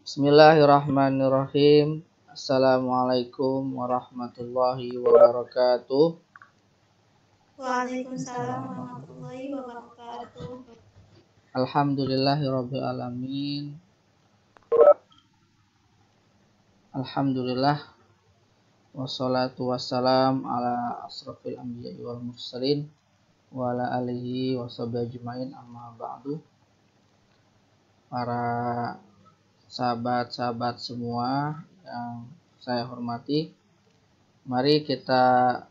Bismillahirrahmanirrahim. Assalamualaikum warahmatullahi wabarakatuh. Waalaikumsalam warahmatullahi wabarakatuh. Alhamdulillahirabbil alamin. Alhamdulillah wassalatu wassalam ala asrofil anbiya'i wal mursalin wa ala alihi washabihi ajmain, amma ba'du. Para sahabat-sahabat semua yang saya hormati, mari kita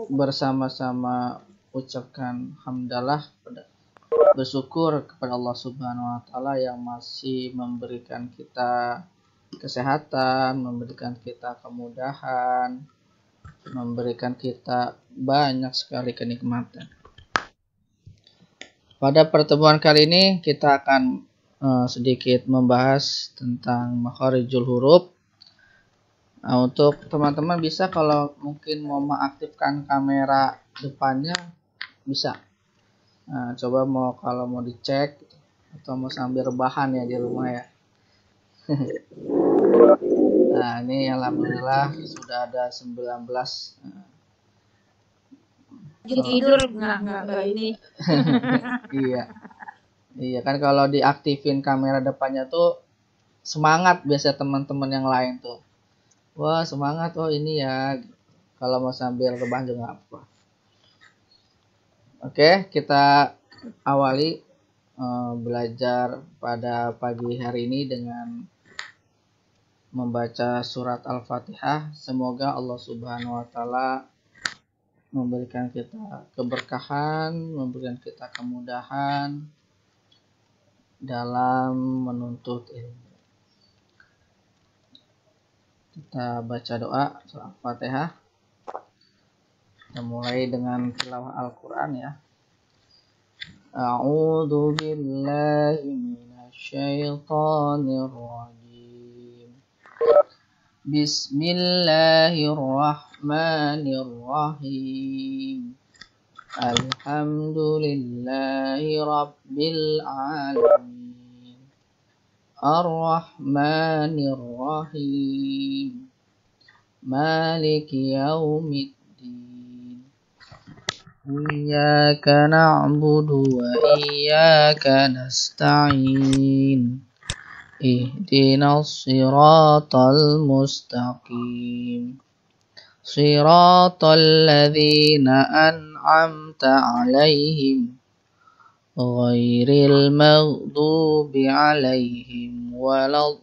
bersama-sama ucapkan hamdalah, bersyukur kepada Allah Subhanahu wa taala yang masih memberikan kita kesehatan, memberikan kita kemudahan, memberikan kita banyak sekali kenikmatan. Pada pertemuan kali ini kita akan sedikit membahas tentang makharijul huruf. Nah, untuk teman-teman bisa kalau mungkin mau mengaktifkan kamera depannya bisa. Nah, coba kalau mau dicek atau mau sambil rebahan ya di rumah ya. Nah, ini alhamdulillah sudah ada 19. Tidur enggak ini. Iya kan, kalau diaktifin kamera depannya tuh semangat biasa teman-teman yang lain tuh. Wah, semangat, oh ini ya. Kalau mau sambil rebahan juga apa. Oke, kita awali belajar pada pagi hari ini dengan membaca surat Al-Fatihah. Semoga Allah Subhanahu wa taala memberikan kita keberkahan, memberikan kita kemudahan dalam menuntut ilmu. Kita baca doa surat Al-Fatihah. Kita mulai dengan tilawah Al-Quran ya. A'udzu billahi minasyaitonir rajim. Bismillahirrahmanirrahim. Alhamdulillahi rabbil alamin. Ar-Rahmanir-Rahim. Maliki yaumiddin. Iyyaka na'budu wa iyyaka nasta'in. Ihdinas siratal mustaqim. Siratal ladzina an'amta 'alaihim ghairil maghdubi 'alaihim waladdallin.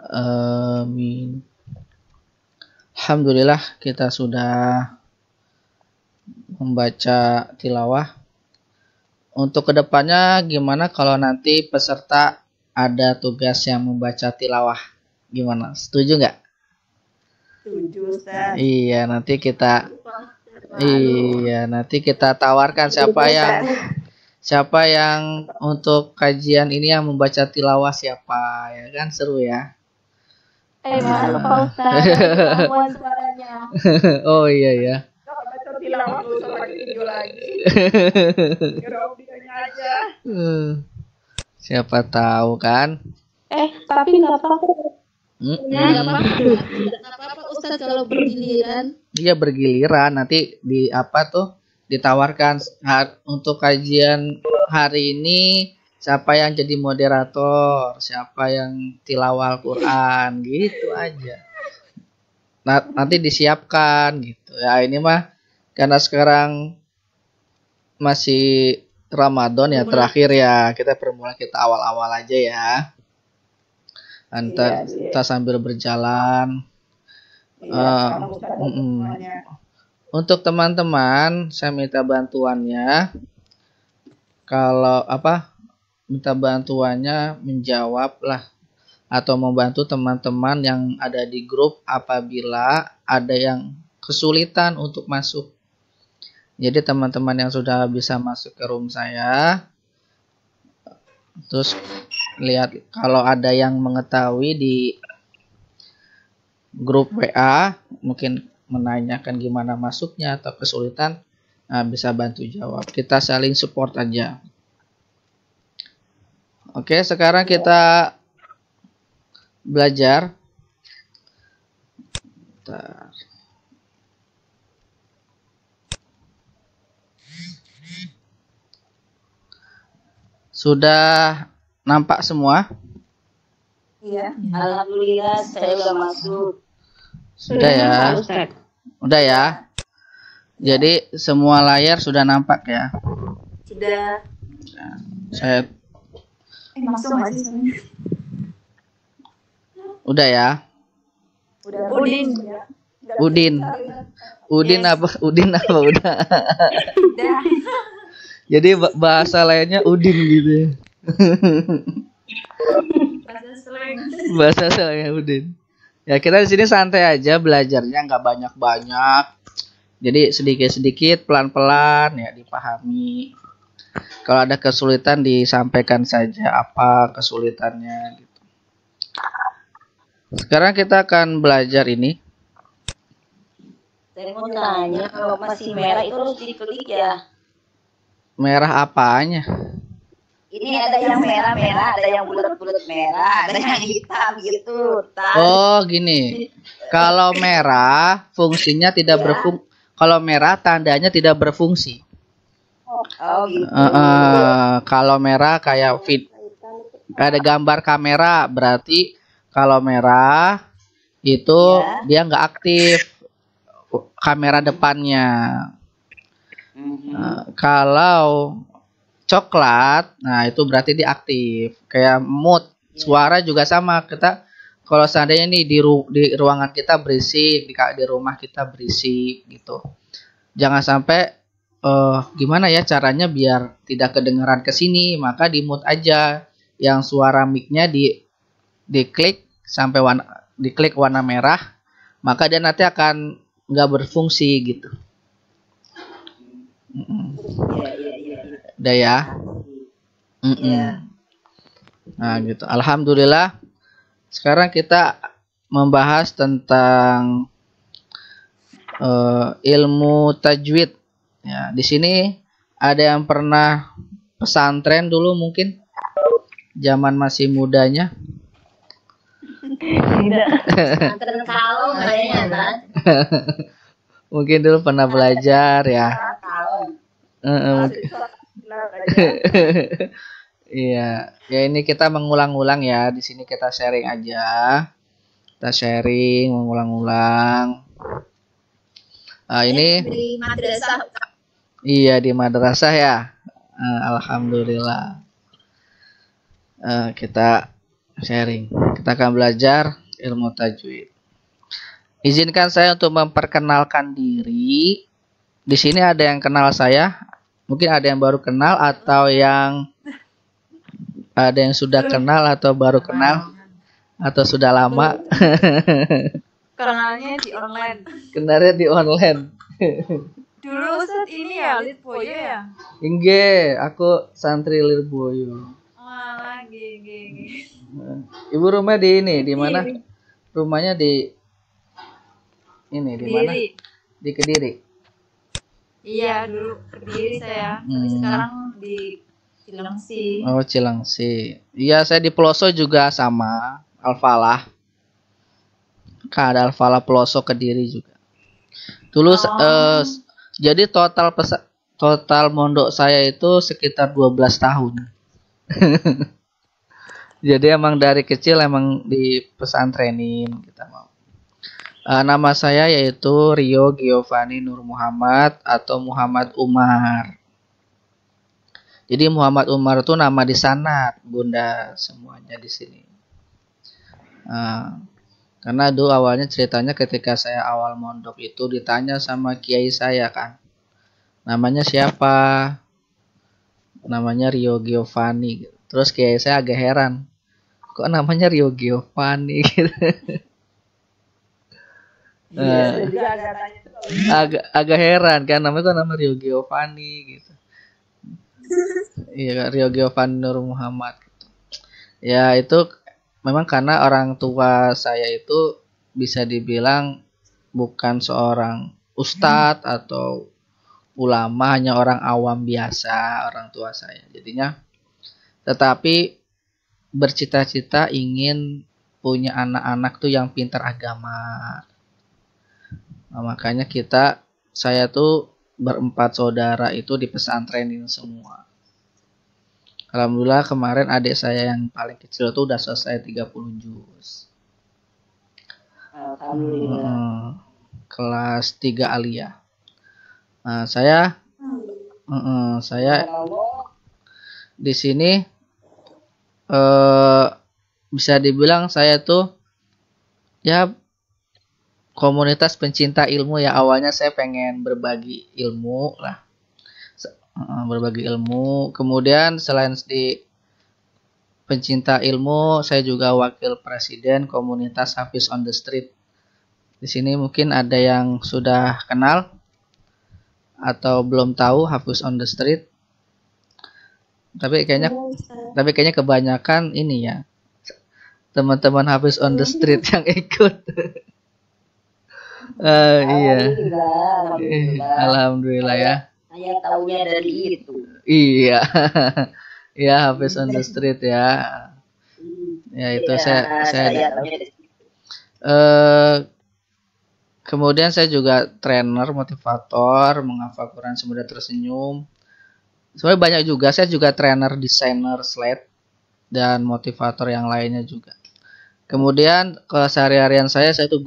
Amin. Alhamdulillah kita sudah membaca tilawah. Untuk kedepannya gimana kalau nanti peserta ada tugas yang membaca tilawah? Gimana? Setuju nggak? Setuju, Ustaz. Iya, nanti kita tawarkan siapa yang untuk kajian ini yang membaca tilawah siapa, ya kan, seru ya. Maaf Pak Ustaz, gangguan suaranya. Oh iya ya. Kalau baca tilawah nggak usah pakai video lagi. Videonya aja. Siapa tahu kan? Tapi nggak apa-apa. Nggak apa-apa Ustaz kalau bergiliran. Iya, bergiliran, nanti ditawarkan untuk kajian hari ini siapa yang jadi moderator, siapa yang tilawah Al-Quran, gitu aja. Nanti disiapkan gitu ya. Ini mah karena sekarang masih Ramadan ya, terakhir ya, kita permulaan kita awal-awal aja ya. Kita sambil berjalan. Untuk teman-teman saya minta bantuannya. Kalau minta bantuannya menjawab lah atau membantu teman-teman yang ada di grup apabila ada yang kesulitan untuk masuk. Jadi teman-teman yang sudah bisa masuk ke room saya, terus lihat kalau ada yang mengetahui di grup WA, mungkin menanyakan gimana masuknya atau kesulitan, bisa bantu jawab. Kita saling support aja. Oke, sekarang kita belajar. Bentar. Sudah nampak semua? Iya. Alhamdulillah saya udah masuk. Sudah ya. Udah ya. Jadi semua layar sudah nampak ya. Sudah. Nah, saya Masuk nggak sih? udah ya. Udah. Udin. Udin. Udin apa? Udin apa udah? Udah. Jadi bahasa lainnya Udin gitu ya. Bahasa lainnya Udin. Ya kita di sini santai aja belajarnya, nggak banyak-banyak. Jadi sedikit-sedikit, pelan-pelan ya dipahami. Kalau ada kesulitan disampaikan saja apa kesulitannya gitu. Sekarang kita akan belajar ini. Saya mau tanya, kalau masih merah itu harus diklik ya? Merah apanya? Ini ada yang merah-merah, ada yang bulat-bulat merah, ada yang hitam gitu. Oh gini, kalau merah fungsinya tidak berfungsi. Kalau merah tandanya tidak berfungsi. Oh gitu. Kalau merah kayak ada gambar kamera, berarti kalau merah itu dia nggak aktif kamera depannya. Kalau coklat, nah itu berarti diaktif. Kayak mood, suara juga sama. Kita kalau seandainya nih di ruangan kita berisik, di rumah kita berisik gitu. Jangan sampai gimana ya caranya biar tidak kedengaran ke sini, maka di mute aja. Yang suara mic-nya diklik sampai diklik warna merah, maka dia nanti akan nggak berfungsi gitu. Udah ya. Nah gitu. Alhamdulillah. Sekarang kita membahas tentang ilmu tajwid. Ya, di sini ada yang pernah pesantren dulu mungkin zaman masih mudanya. Tidak. Pesantren kalau kayaknya. Mungkin dulu pernah belajar ya. Iya, ya ini kita mengulang-ulang ya. Di sini kita sharing aja. Kita sharing, mengulang-ulang. Ini di madrasah. Iya di madrasah ya. Alhamdulillah. Kita sharing. Kita akan belajar ilmu tajwid. Izinkan saya untuk memperkenalkan diri. Di sini ada yang kenal saya. Mungkin ada yang baru kenal atau yang ada yang sudah kenal atau baru kenal atau sudah lama. Kenalnya di online. Kenalnya di online. Dulu Ustaz ini ya Lirboyo ya? Inge, aku santri Lirboyo. Lagi. Ibu rumah di ini, di mana? Rumahnya di ini di mana? Di Kediri. Iya, dulu Kediri saya. Tapi sekarang di Cilengsi. Oh, Cilengsi. Iya, saya di Peloso juga sama, Al-Falah. Kan ada Al-Falah Peloso Kediri juga. Dulu jadi total mondok saya itu sekitar 12 tahun. Jadi emang dari kecil emang di pesantrenin kita mau. Nama saya yaitu Rio Giovanni Nur Muhammad atau Muhammad Umar. Jadi Muhammad Umar itu nama di sanad, Bunda, semuanya di sini. Karena dulu awalnya ceritanya ketika saya awal mondok itu ditanya sama kiai saya kan. Namanya siapa? Namanya Rio Giovanni. Terus kiai saya agak heran. Kok namanya Rio Giovanni gitu. Agak heran kan namanya nama Rio Giovanni gitu. Iya, Rio Giovanni Nur Muhammad gitu. Ya itu memang karena orang tua saya itu bisa dibilang bukan seorang ustadz atau ulama, hanya orang awam biasa orang tua saya. Jadinya tetapi bercita-cita ingin punya anak-anak tuh yang pintar agama. Nah, makanya saya tuh berempat saudara itu di pesantrenin semua. Alhamdulillah kemarin adik saya yang paling kecil tuh udah selesai 30 juz. Alhamdulillah. Kelas 3 aliyah. Nah, saya di sini bisa dibilang saya tuh ya komunitas pencinta ilmu ya. Awalnya saya pengen berbagi ilmu lah. Berbagi ilmu. Kemudian selain di pencinta ilmu, saya juga wakil presiden komunitas Hafiz on the Street. Di sini mungkin ada yang sudah kenal atau belum tahu Hafiz on the Street. Tapi kayaknya kebanyakan ini ya, teman-teman Hafiz on the Street yang ikut. Iya. Alhamdulillah ya. Saya tahunya dari itu. Iya. Ya, Hafiz on the Street ya. Ya itu saya kemudian saya juga trainer, motivator, menghafal Quran semudah tersenyum. Sebenarnya banyak juga, saya juga trainer, desainer slide dan motivator yang lainnya juga. Kemudian keseharian saya tuh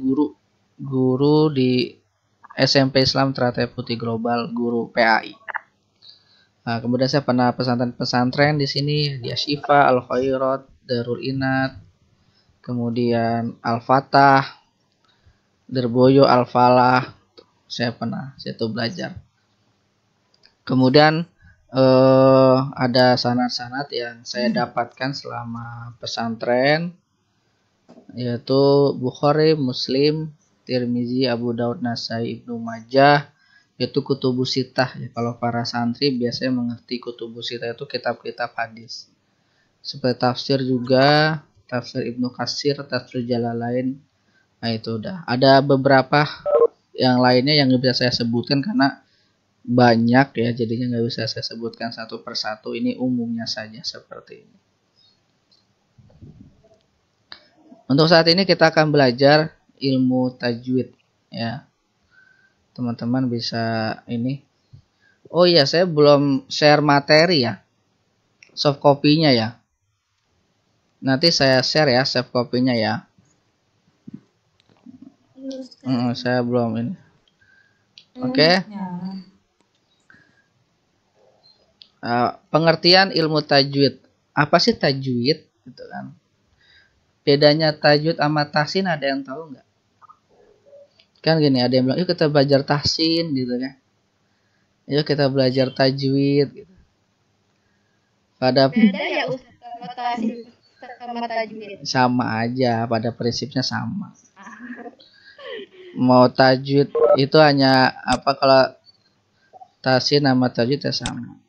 guru di SMP Islam Teratai Putih Global, guru PAI. Nah, kemudian saya pernah pesantren di sini di Asyifa, Al Khairat, Darul Inat, kemudian Al Fatah, Derboyo, Al Falah. Saya tuh belajar. Kemudian ada sanad-sanad yang saya dapatkan selama pesantren, yaitu Bukhari, Muslim, Tirmizi, Abu Daud, Nasai, Ibnu Majah, yaitu kutubus sitah. Ya, kalau para santri biasanya mengerti kutubus sitah itu kitab-kitab hadis. Seperti tafsir juga, tafsir Ibnu Katsir, tafsir Jalalain. Nah itu udah. Ada beberapa yang lainnya yang nggak bisa saya sebutkan karena banyak ya, jadinya nggak bisa saya sebutkan satu persatu. Ini umumnya saja seperti ini. Untuk saat ini kita akan belajar ilmu tajwid ya. Teman-teman bisa ini. Oh iya, saya belum share materi ya. Soft copy-nya ya. Nanti saya share ya soft copy-nya ya. Saya belum ini. Oke. Pengertian ilmu tajwid. Apa sih tajwid? Gitu kan. Bedanya tajwid sama tahsin ada yang tahu nggak? Kan gini, ada yang bilang, yuk kita belajar tahsin gitu kan. Yuk kita belajar tajwid gitu. Pada ya sama tajwid. Sama aja, pada prinsipnya sama. Mau tajwid itu hanya apa, kalau tahsin sama tajwid ya sama.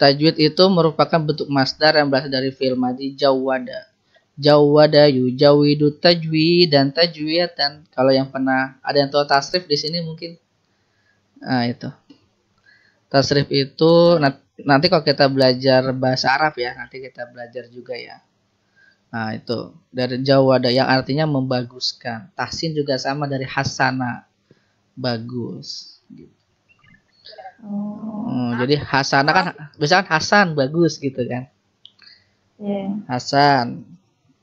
Tajwid itu merupakan bentuk masdar yang berasal dari fi'il madhi jawwada. Jawwada yujawidu tajwid dan tajwid. Dan kalau yang pernah ada yang tahu tasrif di sini mungkin. Nah itu. Tasrif itu nanti kalau kita belajar bahasa Arab ya, nanti kita belajar juga ya. Nah itu dari jawwada yang artinya membaguskan. Tahsin juga sama dari hasana, bagus. Gitu. Jadi hasanah kan misalkan Hasan bagus gitu kan. Hasan.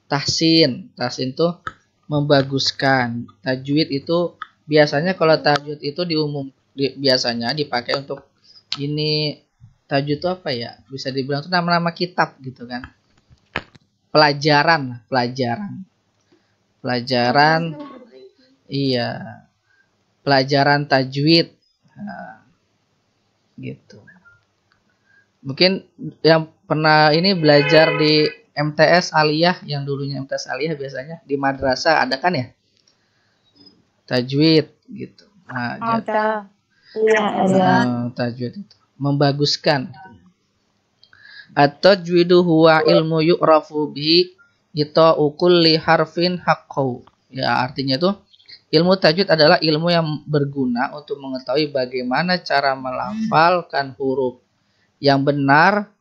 Tahsin tuh membaguskan. Tajwid itu biasanya kalau tajwid itu biasanya dipakai untuk ini. Tajwid itu apa ya? Bisa dibilang itu nama-nama kitab gitu kan. Pelajaran. Iya. Pelajaran tajwid. Nah, gitu. Mungkin yang pernah ini belajar di MTS Aliyah, yang dulunya MTS Aliyah biasanya di madrasah ada kan ya? Tajwid gitu. Nah, tajwid itu membaguskan. At-tajwidu huwa ilmu yu'rafu bihi ita'u kulli harfin haqqahu. Ya, artinya itu ilmu tajwid adalah ilmu yang berguna untuk mengetahui bagaimana cara melafalkan huruf yang benar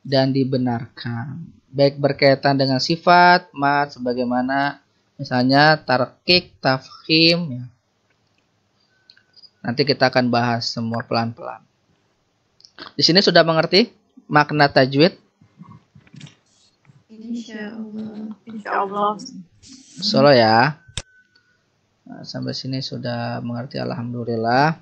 dan dibenarkan. Baik berkaitan dengan sifat, mat, sebagaimana misalnya tarkik, tafkhim. Ya. Nanti kita akan bahas semua pelan-pelan. Di sini sudah mengerti makna tajwid? Insyaallah. Insyaallah. Solo ya. Nah, sampai sini sudah mengerti, alhamdulillah.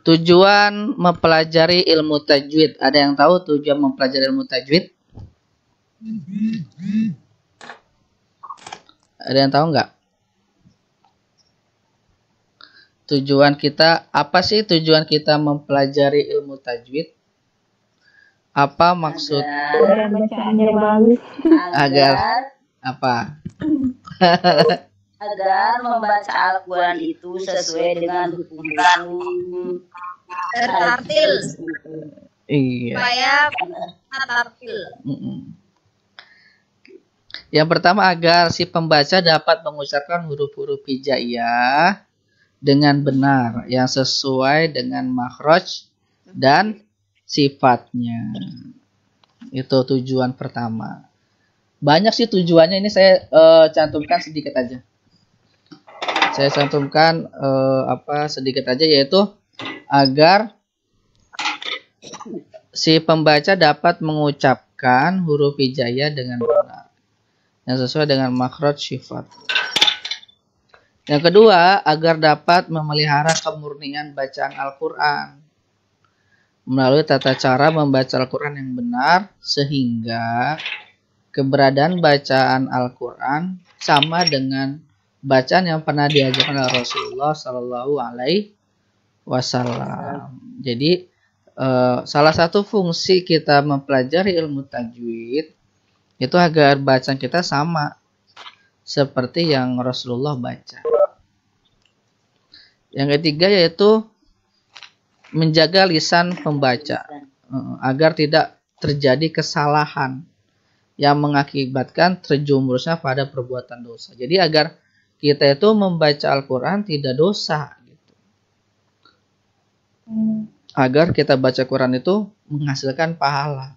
Tujuan mempelajari ilmu tajwid. Ada yang tahu tujuan mempelajari ilmu tajwid? Ada yang tahu nggak? Tujuan kita, apa sih tujuan kita mempelajari ilmu tajwid? Apa maksud? Agar bacaannya bagus. Agar apa? Agar membaca Al-Quran itu sesuai dengan hukuman Tertartil. Iya. Supaya tertartil. Yang pertama, agar si pembaca dapat mengucapkan huruf-huruf hijaiyah dengan benar yang sesuai dengan makhraj dan sifatnya. Itu tujuan pertama. Banyak sih tujuannya, ini saya cantumkan sedikit aja. Saya cantumkan sedikit aja, yaitu agar si pembaca dapat mengucapkan huruf hijaiyah dengan benar yang sesuai dengan makhraj sifat. Yang kedua, agar dapat memelihara kemurnian bacaan Al-Quran melalui tata cara membaca Al-Quran yang benar, sehingga keberadaan bacaan Al-Quran sama dengan bacaan yang pernah diajarkan oleh Rasulullah Sallallahu Alaihi Wasallam. Jadi salah satu fungsi kita mempelajari ilmu tajwid itu agar bacaan kita sama seperti yang Rasulullah baca. Yang ketiga yaitu menjaga lisan pembaca agar tidak terjadi kesalahan yang mengakibatkan terjerumusnya pada perbuatan dosa. Jadi agar kita itu membaca Al-Quran tidak dosa. Gitu. Agar kita baca Quran itu menghasilkan pahala.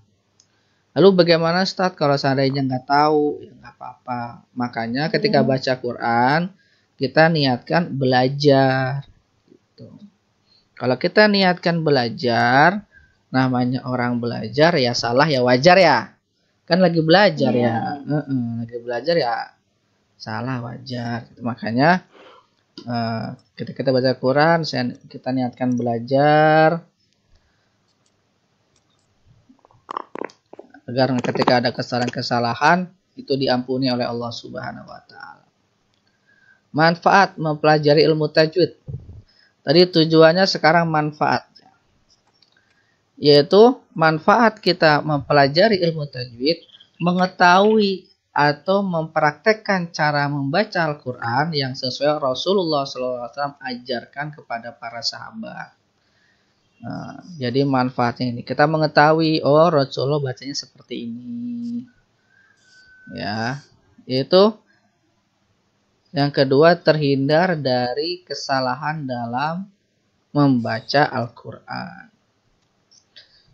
Lalu bagaimana Ustaz kalau seandainya nggak tahu? Ya nggak apa-apa. Makanya ketika baca Quran, kita niatkan belajar. Gitu. Kalau kita niatkan belajar, namanya orang belajar ya salah ya wajar ya. Kan lagi belajar ya. Lagi belajar ya salah wajar. Makanya ketika kita baca Quran, kita niatkan belajar agar ketika ada kesalahan-kesalahan itu diampuni oleh Allah Subhanahu wa taala. Manfaat mempelajari ilmu tajwid. Tadi tujuannya, sekarang manfaatnya. Yaitu manfaat kita mempelajari ilmu tajwid, mengetahui atau mempraktekkan cara membaca Al-Quran yang sesuai Rasulullah SAW ajarkan kepada para sahabat. Nah, jadi manfaatnya ini, kita mengetahui, oh Rasulullah bacanya seperti ini. Ya, yaitu yang kedua, terhindar dari kesalahan dalam membaca Al-Quran.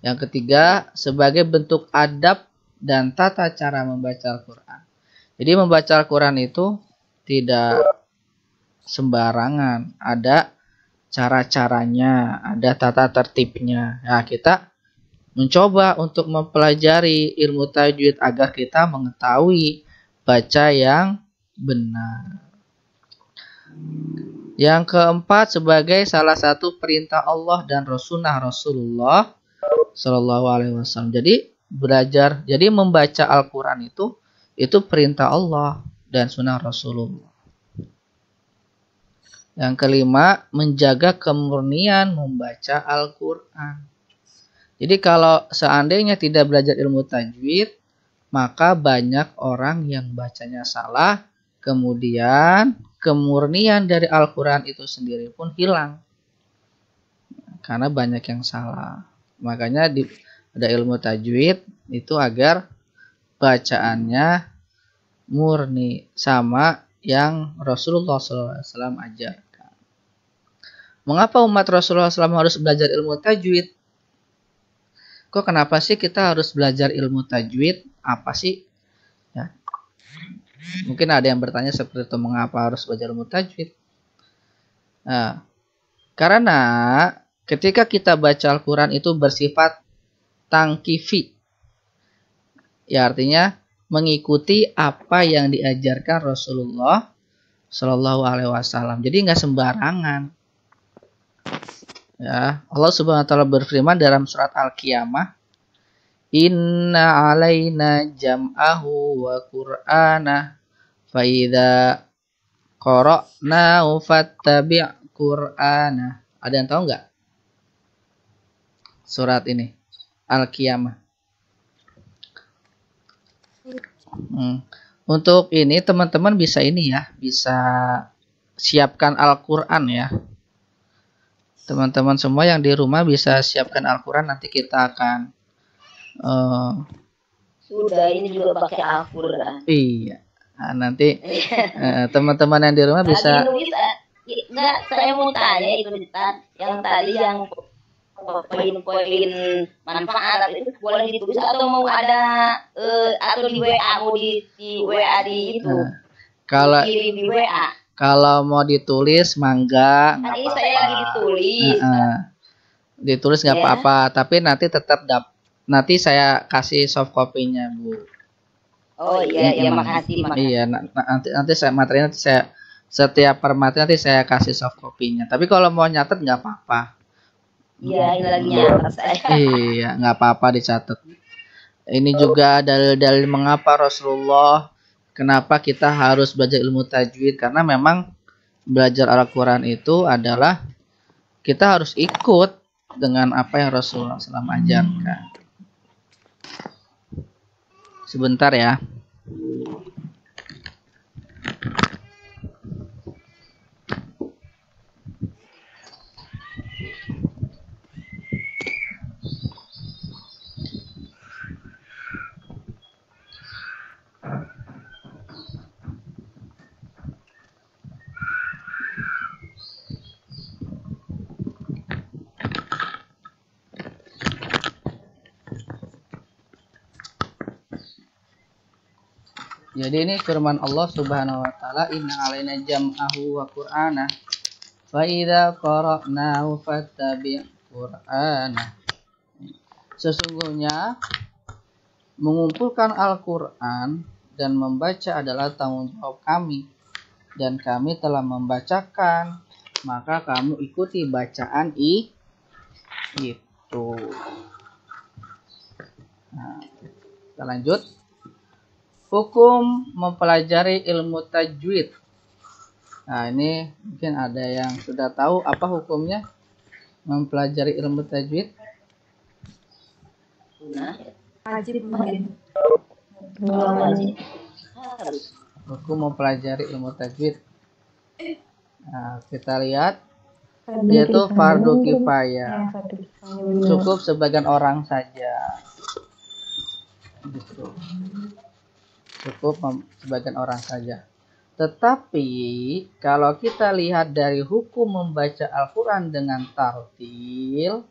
Yang ketiga, sebagai bentuk adab dan tata cara membaca Al-Quran. Jadi membaca Al-Quran itu tidak sembarangan. Ada cara-caranya, ada tata tertibnya. Nah, kita mencoba untuk mempelajari ilmu tajwid agar kita mengetahui baca yang benar. Yang keempat, sebagai salah satu perintah Allah dan Rasulullah Sallallahu Alaihi Wasallam. Jadi belajar, jadi membaca Al-Quran itu perintah Allah dan sunnah Rasulullah. Yang kelima, menjaga kemurnian membaca Al-Quran. Jadi kalau seandainya tidak belajar ilmu tajwid, maka banyak orang yang bacanya salah, kemudian kemurnian dari Al-Quran itu sendiri pun hilang. Karena banyak yang salah. Makanya ada ilmu tajwid itu agar bacaannya murni sama yang Rasulullah SAW ajarkan. Mengapa umat Rasulullah SAW harus belajar ilmu tajwid? Kok kenapa sih kita harus belajar ilmu tajwid? Apa sih? Ya. Mungkin ada yang bertanya seperti itu, mengapa harus belajar ilmu tajwid? Nah, karena ketika kita baca Al-Quran itu bersifat tangkifi. Ya, artinya mengikuti apa yang diajarkan Rasulullah Shallallahu Alaihi Wasallam. Jadi nggak sembarangan. Ya, Allah Subhanahu Wa Taala berfirman dalam surat Al-Qiyamah, Inna alaina jam'ahu wa qur'ana fa idza qara'nahu fattabi' qur'ana. Ada yang tahu nggak surat ini? Al-Qiyamah. Untuk ini teman-teman bisa ini ya, bisa siapkan Al-Quran ya. Teman-teman semua yang di rumah bisa siapkan Al-Quran, nanti kita akan Sudah, ini juga pakai Al-Quran. iya. Nah, nanti teman-teman yang di rumah bisa. Enggak, saya mau tanya itu yang tadi yang poin-poin manfaat itu boleh ditulis atau mau ada atau di WA, mau di WA di itu. Kalau kirim di WA. Kalau mau ditulis mangga. Kan ini saya lagi ditulis. Ditulis nggak apa-apa, tapi nanti tetap nanti saya kasih soft copy-nya, Bu. Oh iya, iya makasih. Iya, nanti saya materi nanti saya setiap per materi nanti saya kasih soft copy-nya. Tapi kalau mau nyatet nggak apa-apa. Iya, ini lagi nyatet saya. Iya, nggak apa-apa dicatat. Ini juga dalil-dalil mengapa Rasulullah, kenapa kita harus belajar ilmu tajwid, karena memang belajar Al-Quran itu adalah kita harus ikut dengan apa yang Rasulullah SAW ajarkan. Sebentar ya. Jadi ini firman Allah Subhanahu wa taala, inna alaina jam'ahu wa qur'ana fa idza qara'nahu fattabi' qur'ana. Sesungguhnya mengumpulkan Al-Qur'an dan membaca adalah tanggung jawab kami, dan kami telah membacakan, maka kamu ikuti bacaan itu. Nah, kita lanjut. Hukum mempelajari ilmu tajwid. Nah, ini mungkin ada yang sudah tahu apa hukumnya mempelajari ilmu tajwid. Wajib mungkin. Hukum mempelajari ilmu tajwid. Nah, kita lihat dia tuh fardu kifayah. Cukup sebagian orang saja. Gitu. Cukup sebagian orang saja. Tetapi kalau kita lihat dari hukum membaca Al-Quran dengan tartil,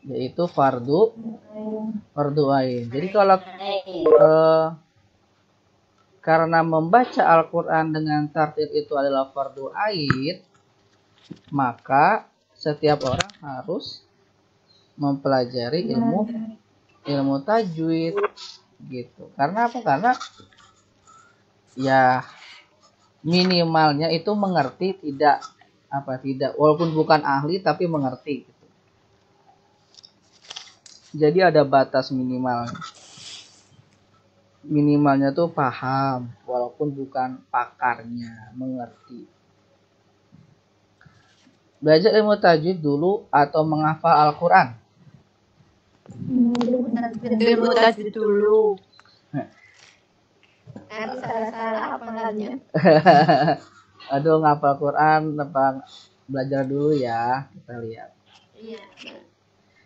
yaitu fardu ain. Jadi kalau karena membaca Al-Quran dengan tartil itu adalah fardu ain, maka setiap orang harus mempelajari ilmu tajwid gitu. Karena apa? Karena ya minimalnya itu mengerti, tidak walaupun bukan ahli tapi mengerti gitu. Jadi ada batas minimalnya tuh paham walaupun bukan pakarnya, mengerti. Belajar ilmu tajwid dulu atau menghafal Al-Quran? Ilmu tajwid dulu. Nanti salah-salah hafalannya. Aduh, ngapal Quran apa belajar dulu ya, kita lihat. Iya.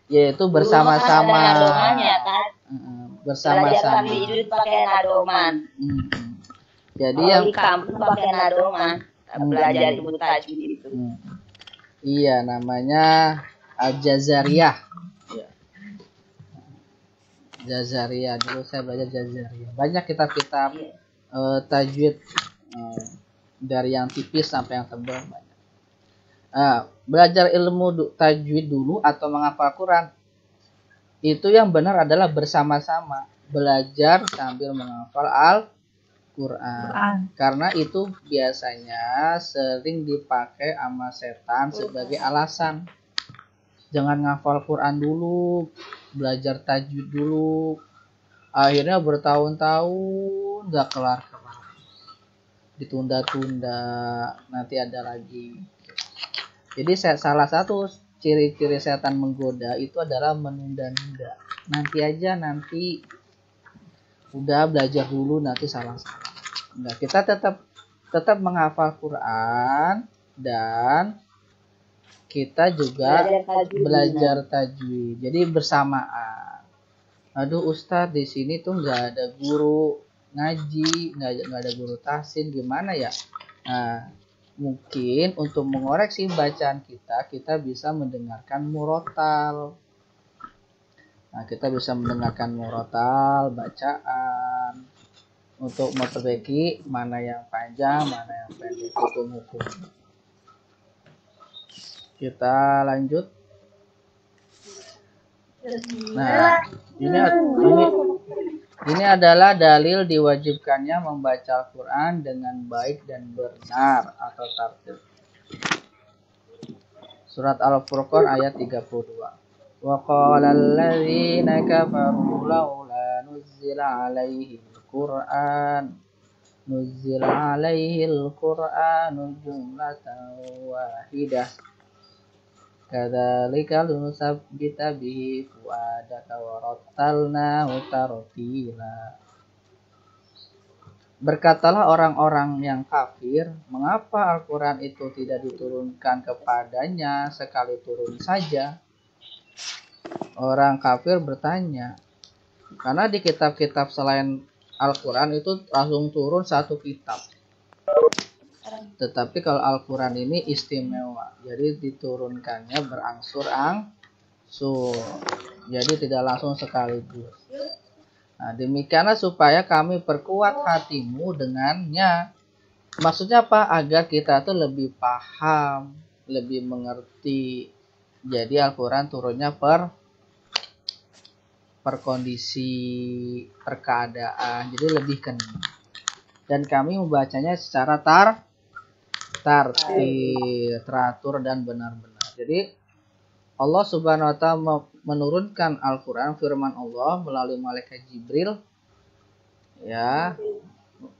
yaitu Dulu kan ada bersama-sama. nadomannya kan. Belajar Bersama-sama. tajwid pakai nadoman. Mm-mm. Jadi Kalau yang di kampus pakai nadoman. Belajar ibu tajwid itu. iya, namanya Al-Jazariyah. Ya. Jazariyah, dulu saya belajar Jazariyah. Banyak kitab-kitab tajwid, dari yang tipis sampai yang tebal banyak. Belajar ilmu tajwid dulu atau menghafal Quran, itu yang benar adalah bersama-sama, belajar sambil menghafal Al-Quran. Karena itu biasanya sering dipakai sama setan sebagai alasan. Jangan ngafal Quran dulu, belajar tajwid dulu. Akhirnya bertahun-tahun gak kelar-kelar. Ditunda-tunda, nanti ada lagi. Jadi salah satu ciri-ciri setan menggoda itu adalah menunda-nunda. Nanti aja, nanti udah belajar dulu, nanti salah-salah. Enggak, kita tetap menghafal Quran dan kita juga belajar tajwid. Jadi bersamaan. Aduh Ustadz, di sini tuh nggak ada guru ngaji, nggak ada guru tahsin, gimana ya? Nah, mungkin untuk mengoreksi bacaan kita bisa mendengarkan murotal. Nah, kita bisa mendengarkan murotal, bacaan, untuk memperbaiki mana yang panjang, mana yang pendek, hukum-hukum. Kita lanjut. Nah, ini adalah dalil diwajibkannya membaca Al-Quran dengan baik dan benar atau tartil. Surat Al-Furqan ayat 32. Wa qala alladzina kafaru laula nuzzila alaihi al-Qur'an jumlatan wahidah. Kadzalika linusabbita bihi fuadaka wa rattalnahu tartila. Berkatalah orang-orang yang kafir, mengapa Al-Quran itu tidak diturunkan kepadanya sekali turun saja? Orang kafir bertanya, karena di kitab-kitab selain Al-Quran itu langsung turun satu kitab. Tetapi kalau Al-Quran ini istimewa, jadi diturunkannya berangsur-angsur, jadi tidak langsung sekaligus. Nah, demikianlah supaya kami perkuat hatimu dengannya. Maksudnya apa? Agar kita tuh lebih paham, lebih mengerti. Jadi Al-Quran turunnya per kondisi, per keadaan, jadi lebih kena. Dan kami membacanya secara teratur dan benar-benar. Jadi Allah Subhanahu wa Ta'ala menurunkan Al-Quran, firman Allah melalui malaikat Jibril, ya,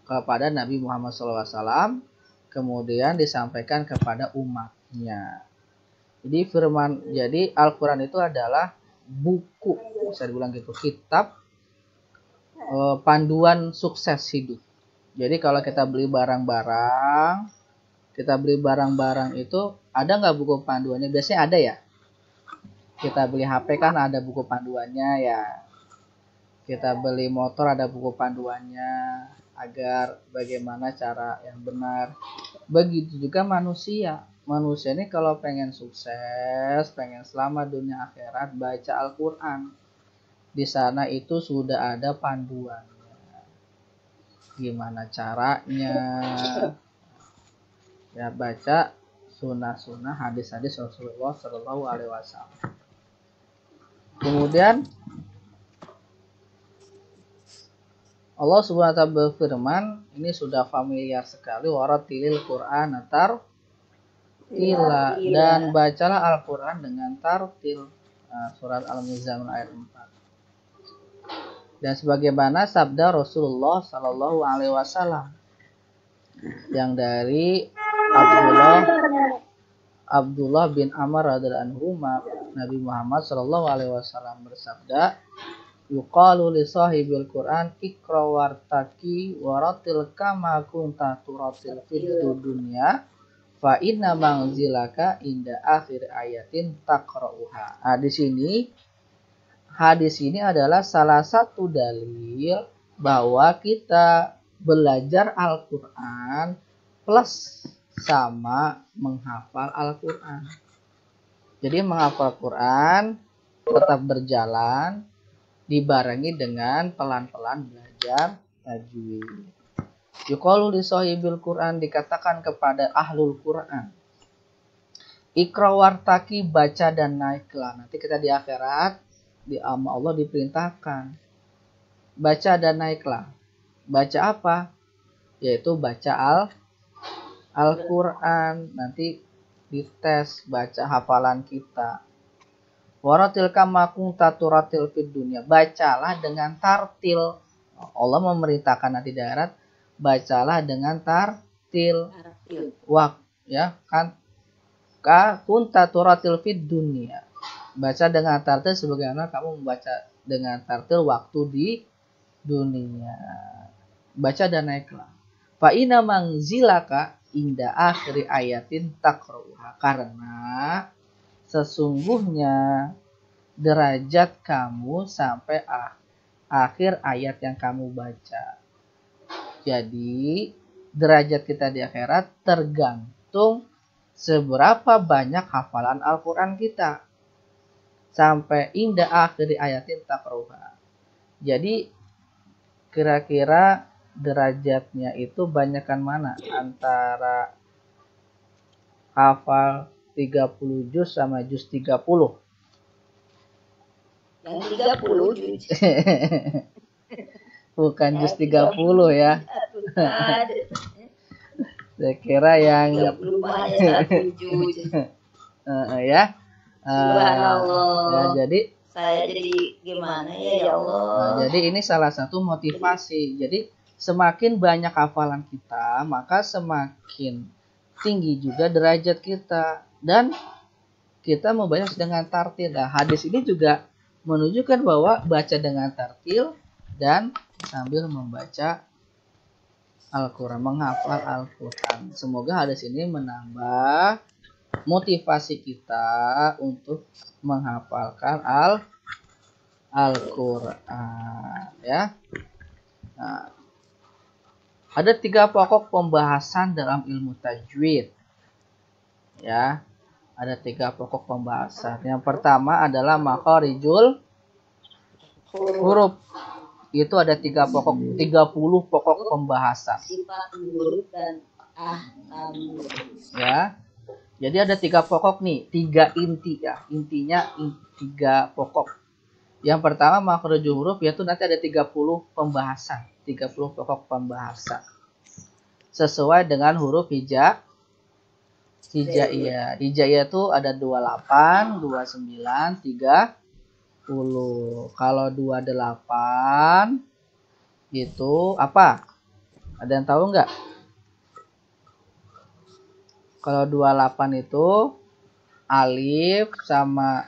kepada Nabi Muhammad SAW, kemudian disampaikan kepada umatnya. Jadi Al-Quran itu adalah buku, bisa dibilang gitu, kitab panduan sukses hidup. Jadi kalau kita beli barang-barang itu ada nggak buku panduannya? Biasanya ada ya. Kita beli HP kan ada buku panduannya ya. Kita beli motor ada buku panduannya agar bagaimana cara yang benar. Begitu juga manusia. Manusia ini kalau pengen sukses, pengen selamat dunia akhirat, baca Al-Quran. Di sana itu sudah ada panduannya. Gimana caranya? Ya, baca sunnah-sunnah, hadis-hadis Rasulullah Shallallahu Alaihi Wasallam. Kemudian Allah Subhanahu wa Ta'ala berfirman, ini sudah familiar sekali, waratilil Quran tartila, dan bacalah Al-Quran dengan tartil. Surat Al-Muzammil ayat 4. Dan sebagaimana sabda Rasulullah Shallallahu Alaihi Wasallam yang dari Abdullah bin Amr radhiyallahu anhu, Nabi Muhammad Shallallahu Alaihi Wasallam bersabda, yuqalu li sahibil Quran ikra wartaki waratil kama kunta turatil fid dunya Fa inna manzilaka inda akhir ayatin taqra'uha. Nah, di sini hadis ini adalah salah satu dalil bahwa kita belajar Al-Qur'an plus sama menghafal Al-Qur'an. Jadi menghafal Quran tetap berjalan dibarengi dengan pelan-pelan belajar tajwid. Yuqalu li sahibil Quran, dikatakan kepada ahlul Quran, Iqra wartaki, baca dan naiklah. Nanti kita di akhirat di Allah diperintahkan baca dan naiklah. Baca apa? Yaitu baca Al-Quran. Nanti dites baca hafalan kita. Waratil kama kunta turatil fid dunya, bacalah dengan tartil. Allah memerintahkan nanti di akhirat, bacalah dengan tartil. Ya kan, ka kunta turatil fid dunya, baca dengan tartil sebagaimana kamu membaca dengan tartil waktu di dunia. Baca dan naiklah. Fa inna manzilaka inda akhiri ayatin taqra'uha, karena sesungguhnya derajat kamu sampai akhir ayat yang kamu baca. Jadi derajat kita di akhirat tergantung seberapa banyak hafalan Al-Quran kita. Sampai inda akhiri ayatin taqra'uha. Jadi kira-kira derajatnya itu banyakkan mana antara hafal 30 juz sama juz 30? Yang 30 juz. Bukan juz 30 ya. Saya kira yang 30 hanya 1 juz. Ya. Subhanallah. Ya, jadi saya jadi gimana ya Allah. Nah, jadi ini salah satu motivasi. Jadi semakin banyak hafalan kita, maka semakin tinggi juga derajat kita, dan kita membaca dengan tartil. Nah, hadis ini juga menunjukkan bahwa baca dengan tartil dan sambil membaca Al-Quran, menghafal Al-Quran. Semoga hadis ini menambah motivasi kita untuk menghafalkan Al-Quran, ya. Nah, ada 3 pokok pembahasan dalam ilmu tajwid. Ya, ada 3 pokok pembahasan. Yang pertama adalah makharijul huruf. Itu ada 30 pokok pembahasan. Sifat huruf dan Ya. Jadi ada 3 pokok nih, 3 inti ya. Intinya 3 pokok. Yang pertama makharijul huruf, yaitu nanti ada 30 pembahasan, 30 pokok pembahasan. Sesuai dengan huruf hijaiyah. Hijaiyah itu ada 28, 29, 30. Kalau 28 itu apa? Ada yang tahu nggak? Kalau 28 itu alif sama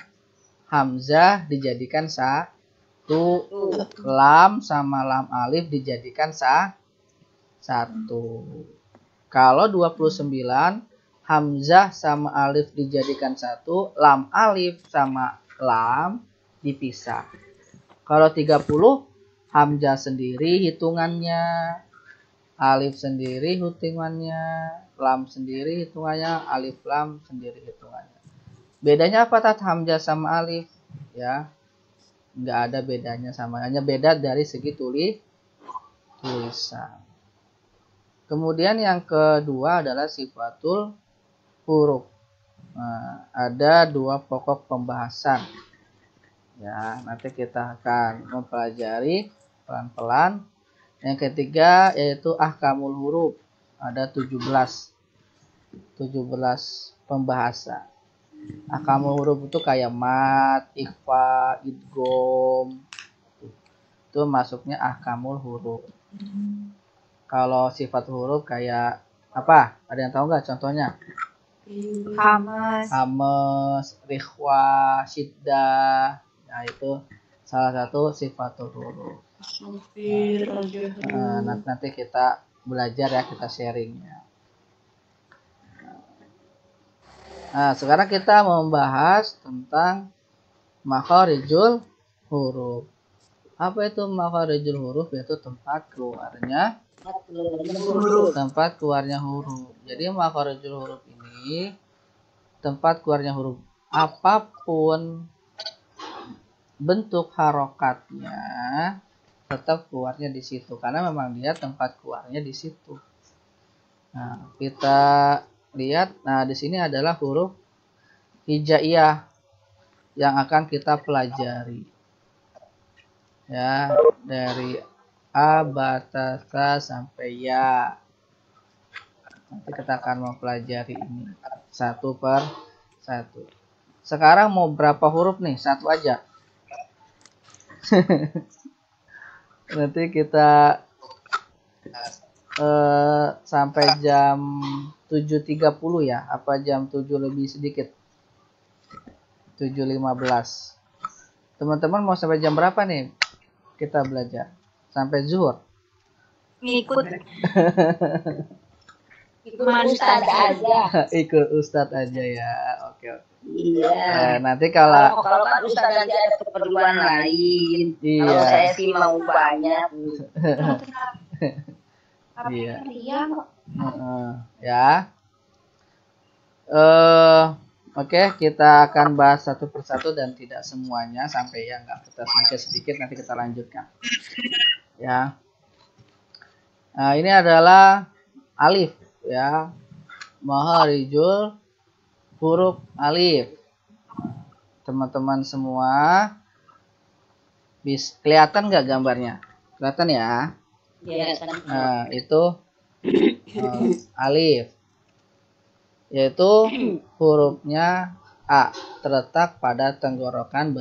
hamzah dijadikan satu, lam sama lam alif dijadikan satu. Kalau 29 hamzah sama alif dijadikan satu, lam alif sama lam dipisah. Kalau 30 hamzah sendiri hitungannya, alif sendiri hitungannya, lam sendiri hitungannya, alif lam sendiri hitungannya. Bedanya apa tat hamzah sama alif? Ya, nggak ada bedanya, sama, hanya beda dari segi tulisan. Kemudian yang kedua adalah sifatul huruf. Nah, ada 2 pokok pembahasan. Ya, nanti kita akan mempelajari pelan-pelan. Yang ketiga yaitu ahkamul huruf. Ada 17 pembahasan. Ahkamul huruf itu kayak mat, ikhfa, idgham. Itu masuknya ahkamul huruf. Kalau sifat huruf kayak apa? Ada yang tahu nggak contohnya? Hamas, rikhwa, syiddah. Nah, itu salah satu sifatul huruf. Nanti kita belajar ya, kita sharingnya. Nah, sekarang kita membahas tentang makharijul huruf. Apa itu makharijul huruf? Yaitu tempat keluarnya huruf. Jadi makharijul huruf ini tempat keluarnya huruf. Apapun bentuk harokatnya tetap keluarnya di situ karena memang dia tempat keluarnya di situ. Nah, kita lihat, nah di sini adalah huruf hijaiyah yang akan kita pelajari. Ya, dari A, batasa sampai ya. Nanti kita akan mempelajari ini satu per satu. Sekarang mau berapa huruf nih? Satu aja. Nanti kita sampai jam 7.30 ya. Apa jam 7 lebih sedikit? 7.15. Teman-teman mau sampai jam berapa nih kita belajar? Sampai zuhur? Ngikut. Ikut Ustadz aja. Ikut Ustadz aja ya. Oke. Iya. Nanti kalau kan Ustadz nanti ada keperluan lain. Iya. Kalau saya sih mau banyak. Iya. Iya kok. Ya. Oke, kita akan bahas satu persatu dan tidak semuanya sampai yang nggak kita sedikit nanti kita lanjutkan. Ya. Nah, ini adalah alif ya. Makharijul huruf alif. Teman-teman semua kelihatan nggak gambarnya? Kelihatan ya? Nah, itu alif. Yaitu hurufnya A, terletak pada tenggorokan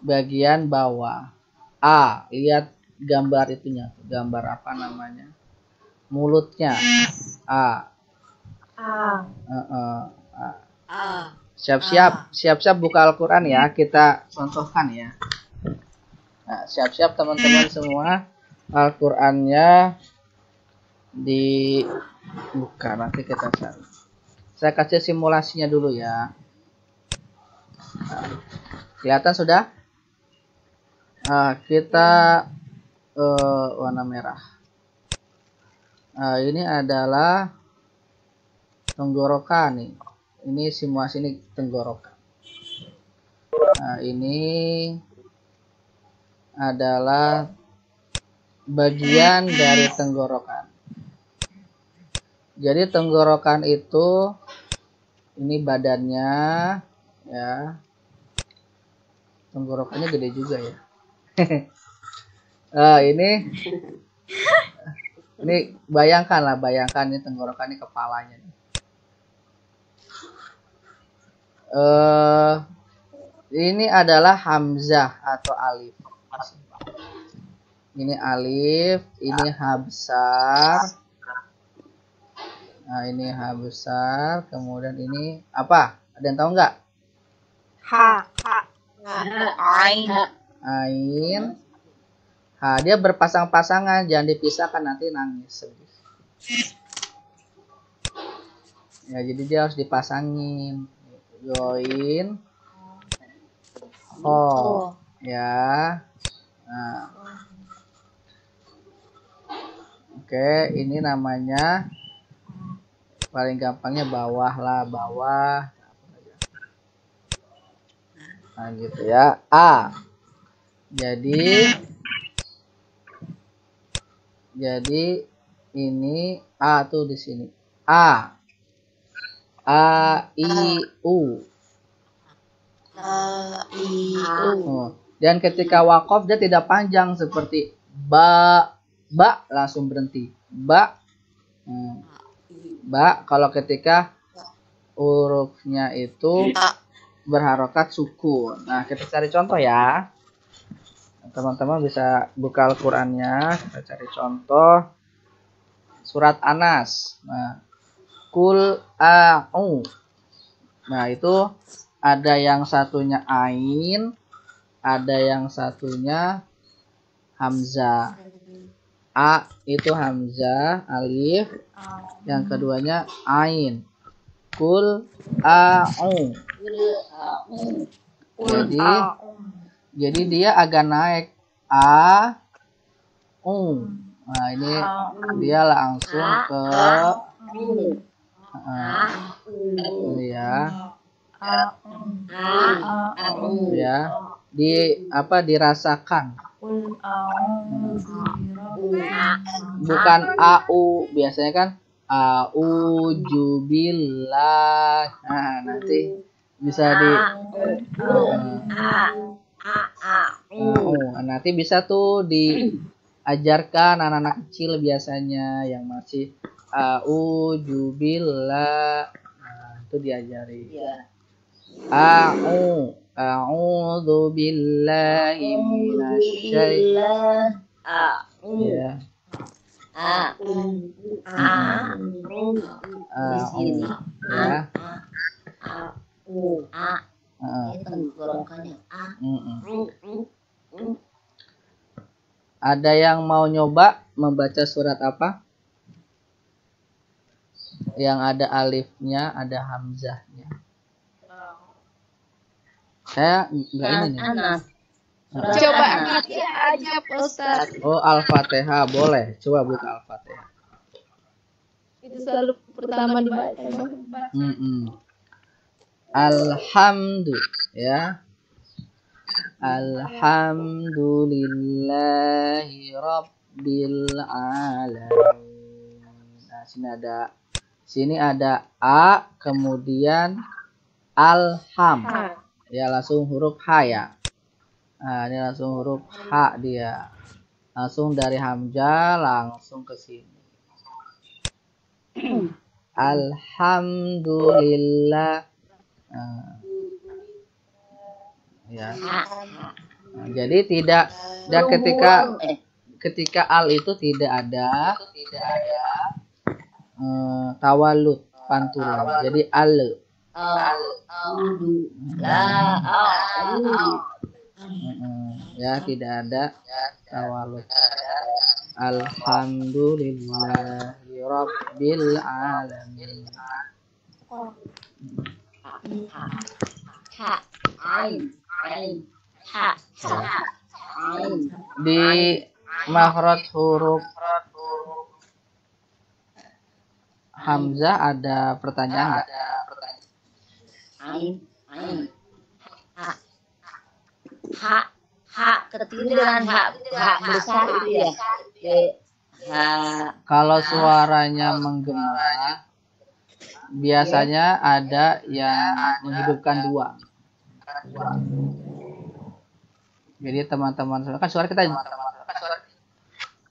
bagian bawah. A, lihat gambar itunya. Gambar apa namanya? Mulutnya. A. Siap-siap buka Al-Quran ya. Kita contohkan ya. Nah, siap-siap teman-teman semua. Al-Qurannya dibuka. Nanti kita cari. Saya kasih simulasinya dulu ya. Nah, kelihatan sudah? Kita warna merah. Ini adalah tenggorokan nih. Ini simulasi ini tenggorokan. Nah, ini adalah bagian dari tenggorokan. Jadi tenggorokan itu ini badannya ya. Tenggorokannya gede juga ya. Ini bayangkan ini tenggorokan, ini kepalanya. Ini adalah hamzah atau alif. Ini alif, ini ha besar. Nah, ini ha besar, kemudian ini apa? Ada yang tahu nggak? Ain. Ha, dia berpasang-pasangan, jangan dipisahkan nanti nangis. Ya, jadi dia harus dipasangin. Join. Oh, ya. Nah. Oke, ini namanya paling gampangnya bawah lah, bawah. Nah, gitu ya. A. Jadi ini A tuh di sini. A. I U. Dan ketika wakof dia tidak panjang seperti ba langsung berhenti. Ba. Kalau ketika hurufnya itu berharokat sukun. Nah, kita cari contoh ya. Teman-teman bisa buka Al-Qur'annya, kita cari contoh surat Anas. Nah, kul a'u. Nah, itu ada yang satunya ain, ada yang satunya hamzah. A itu hamzah, alif, yang keduanya ain. Kul a'u. Jadi dia agak naik Nah, ini dia langsung ke ya. Ya. Dirasakan. Bukan au, biasanya kan auzubillah. Nah, nanti bisa nanti bisa tuh diajarkan anak-anak kecil biasanya yang masih auzubillah. Nah, itu diajari. A'udzu billahi minasyaitonir ya. Ada yang mau nyoba membaca surat apa? Yang ada alifnya, ada hamzahnya. Saya enggak ini nih. Coba Al-Fatihah aja, Ustaz. Oh, Al-Fatihah boleh. Coba buka Al-Fatihah. Itu selalu pertama dibaca. Alhamdu ya. Alhamdulillahi rabbil alamin. Nah, sini ada a kemudian alham. Ya, langsung huruf H ya. Nah, ini langsung huruf H dia. Langsung dari hamzah langsung ke sini. Alhamdulillah. Ya. Nah, jadi tidak ketika al itu tidak ada tawalud pantulan. Jadi al. Ya, tidak ada tawalud. Alhamdulillahi rabbil alamin. Di makhraj huruf hamzah ada pertanyaan enggak? Ketemu dengan besar itu ya. Kalau suaranya menggema, biasanya ada yang menghidupkan dua. Jadi teman-teman, kan suara kita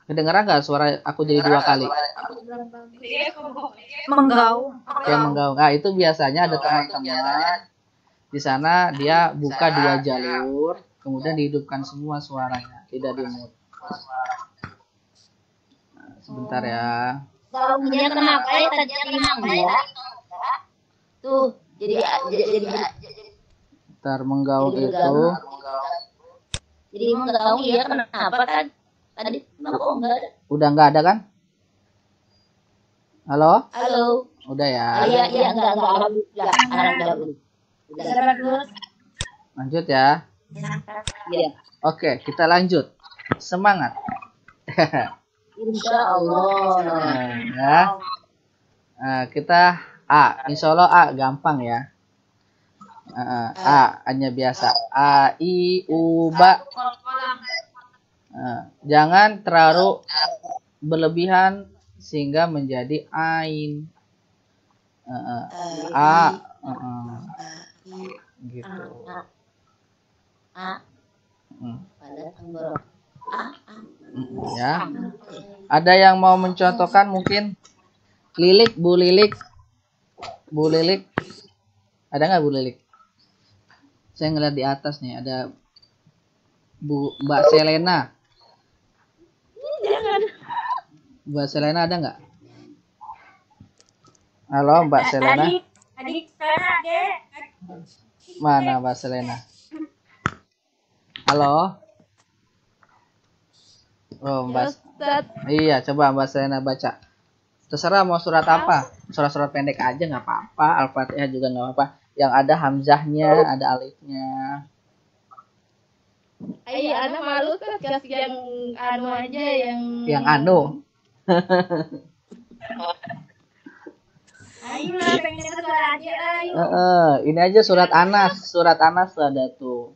kedengeran nggak suara aku jadi dua kali? Menggaung. Yang menggaung. Nah, itu biasanya ada teman-teman di sana dia buka dua jalur, kemudian dihidupkan semua suaranya, tidak di-mute. Nah, sebentar ya. Gaungnya kenapa ya tadi memang ya? Tuh, jadi Ntar menggaung itu. Jadi menggaung ya kenapa kan? Tadi kok enggak ada? Udah nggak ada kan? Halo? Halo. Udah ya. Iya enggak ada. Udah. Lanjut ya. Iya. Oke, kita lanjut. Semangat. Insya Allah. Ya. Nah, kita A. Insya Allah A gampang ya. A hanya biasa. A, I, U, Ba. Jangan terlalu berlebihan sehingga menjadi ain. A. Gitu. Ya. Ada yang mau mencontohkan mungkin? Lilik, Bu Lilik. Bu Lilik. Ada nggak Bu Lilik? Saya ngeliat di atas nih ada Mbak Selena. Mbak Selena ada nggak? Halo Mbak Selena. Adik saya, Dek. Mana Mbak Selena? Halo. Oh Mbak. Iya, coba Mbak Selena baca. Terserah mau surat apa. Surat-surat pendek aja nggak apa-apa. Al-Fatihah juga nggak apa-apa. Yang ada hamzahnya, ada alifnya. Iya, anak malu kan kasih yang anu aja Yang anu. Ayo lah, pengen denger suara aja, ayo. Ini aja surat Anas. Surat Anas ada tuh.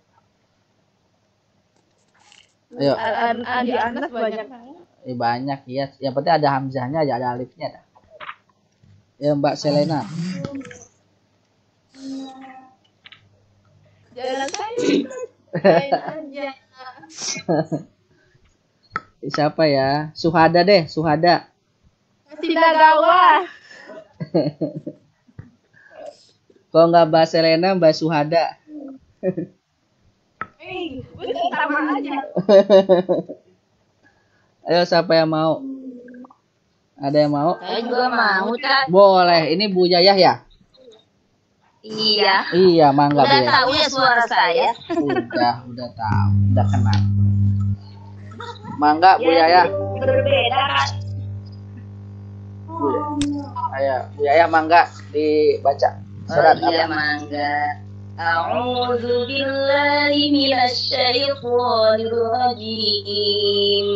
Ayo. di anak banyak. Banyak ya. Yang penting ada hamzahnya aja, ada alifnya dah. Ya Mbak Selena. Jangan saya aja. Siapa ya? Suhada deh, Suhada. Sinagawa. Kalau nggak Mbak Selena, Mbak Suhada. Betul sama aja. Ayo siapa yang mau? Ada yang mau? Saya juga mau, Kak. Boleh. Ini Bu Yayah ya? Iya. Iya, mangga Bu Udah Yayah. tahu ya suara saya. Udah tahu, udah kenal. Mangga Bu Yayah. Berbeda, Kak. Bu Yayah. Ayo, Bu Yayah mangga dibaca surat Iya, apa? mangga. A'udzu billahi minasyaitonir rajim.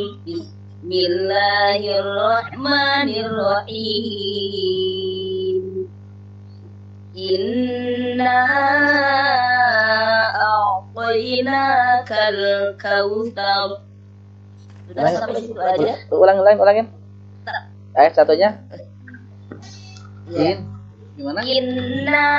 Bismillahirrahmanirrahim. Inna a'tainakal kautsar. Sudah sampai situ aja. Ulangin. Satunya. Ya. Gimana? Inna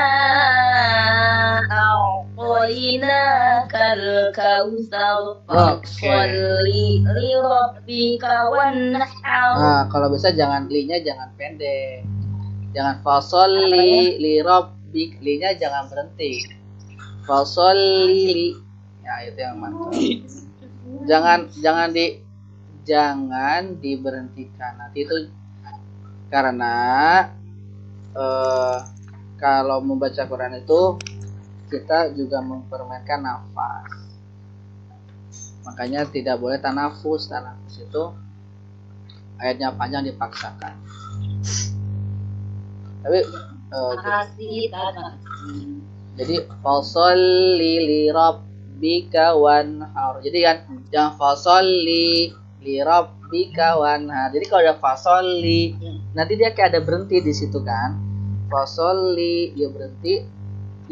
a'tainakal kautsar. Sholli li rabbika wanhar. Nah, kalau bisa jangan li-nya jangan pendek. Jangan fasolli li rabbik, li-nya jangan berhenti. Fasolli li. Ya, itu yang mantap. Jangan diberhentikan. Nanti itu karena kalau membaca Quran itu kita juga mempermainkan nafas. Makanya tidak boleh tanafus. Tanafus itu ayatnya panjang dipaksakan. Tapi jadi fasolli li rabbika wanhar. Jadi kan jangan fasolli li rabbika wanhar. Jadi kalau ada fasolli nanti dia kayak ada berhenti di situ kan. Fasolli dia berhenti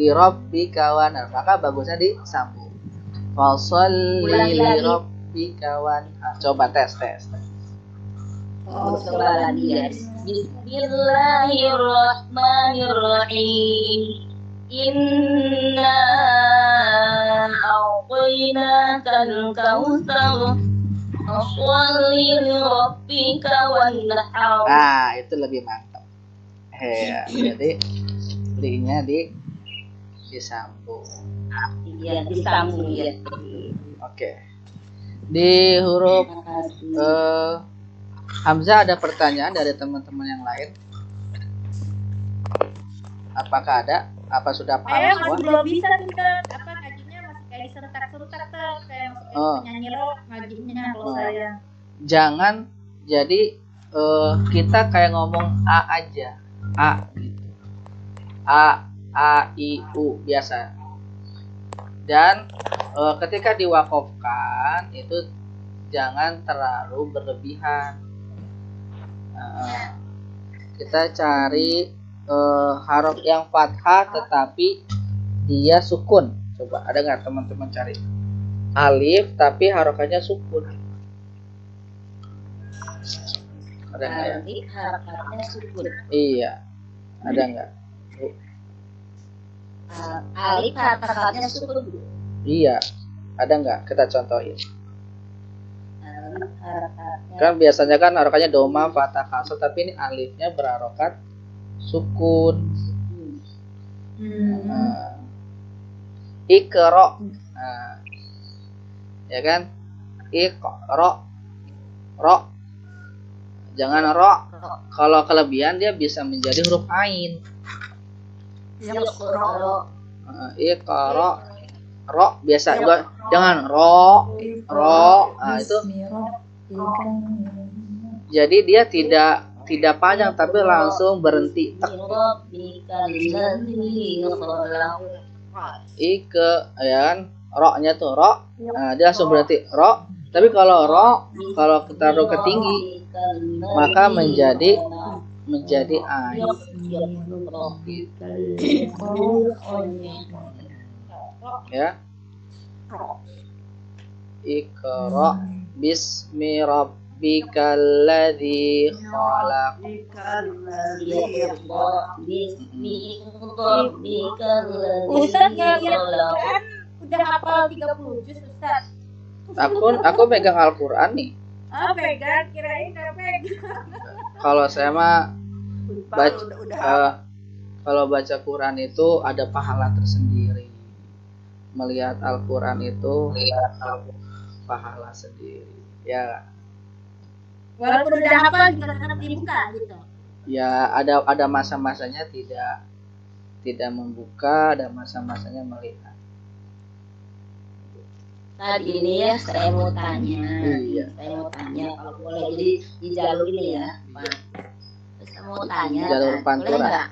li rabbika wanhar. Maka bagusnya disambung. Fasolli li rabbika wanhar. Coba tes. Coba lagi ya. Bismillahirrahmanirrahim. Inna a'tainakal kautsar. Sholli li rabbika wanhar. Nah, itu lebih mantap. Jadi li-nya disambung. Iya, disambung ya. Oke. Di huruf Hamzah ada pertanyaan dari teman-teman yang lain? Apakah ada? Apa sudah paham Saya semua? masih belum bisa tuh Kak. Apa ngajinya masih kayak diserentak-serentak tuh kayak penyanyi rock ngajinya kalau saya. Jangan jadi kita kayak ngomong A aja. A gitu. A I U biasa. Dan ketika diwakafkan itu jangan terlalu berlebihan. Kita cari huruf yang fathah tetapi dia sukun. Coba ada nggak teman-teman cari alif tapi harokannya sukun? Ada nggak ya? Nanti harokatnya sukun. Iya, ada nggak? Alif harokatnya sukun. Iya, ada nggak? Kita contohin. Harokatnya. Kan biasanya kan harokannya doma, fathah, kasroh, tapi ini alifnya berharokat sukun. Ikro, ya kan? Ikro, ro, jangan ro. Kalau kelebihan dia bisa menjadi huruf ain. Ikro. Ikro, ro biasa juga. Jangan ro. Nah itu. Jadi dia tidak tidak panjang tapi langsung berhenti. Tek. Ike ya kan, roknya tuh rok. Nah, dia langsung berhenti rok. Tapi kalau rok, kalau kita rok ke tinggi, maka menjadi ain. Ya. Iqra bismi rabbikal ladzi khalaq. Ustaz Al-Quran udah hafal 30 juz Ustaz. Aku pegang Al-Quran nih. Ah, pegang, kirain nggak pegang. Kalau saya mah baca, udah kalau baca Quran itu ada pahala tersendiri. Melihat Al-Quran itu pahala sendiri. Ya. Walaupun udah hafal juga tetap dibuka gitu. Ya ada masa-masanya tidak membuka, ada masa-masanya melihat. Tadi ini ya saya mau tanya. Iya. Saya mau tanya kalau boleh jadi di jalur ini ya, Pak. Saya mau tanya. Jalur kan, Pantura.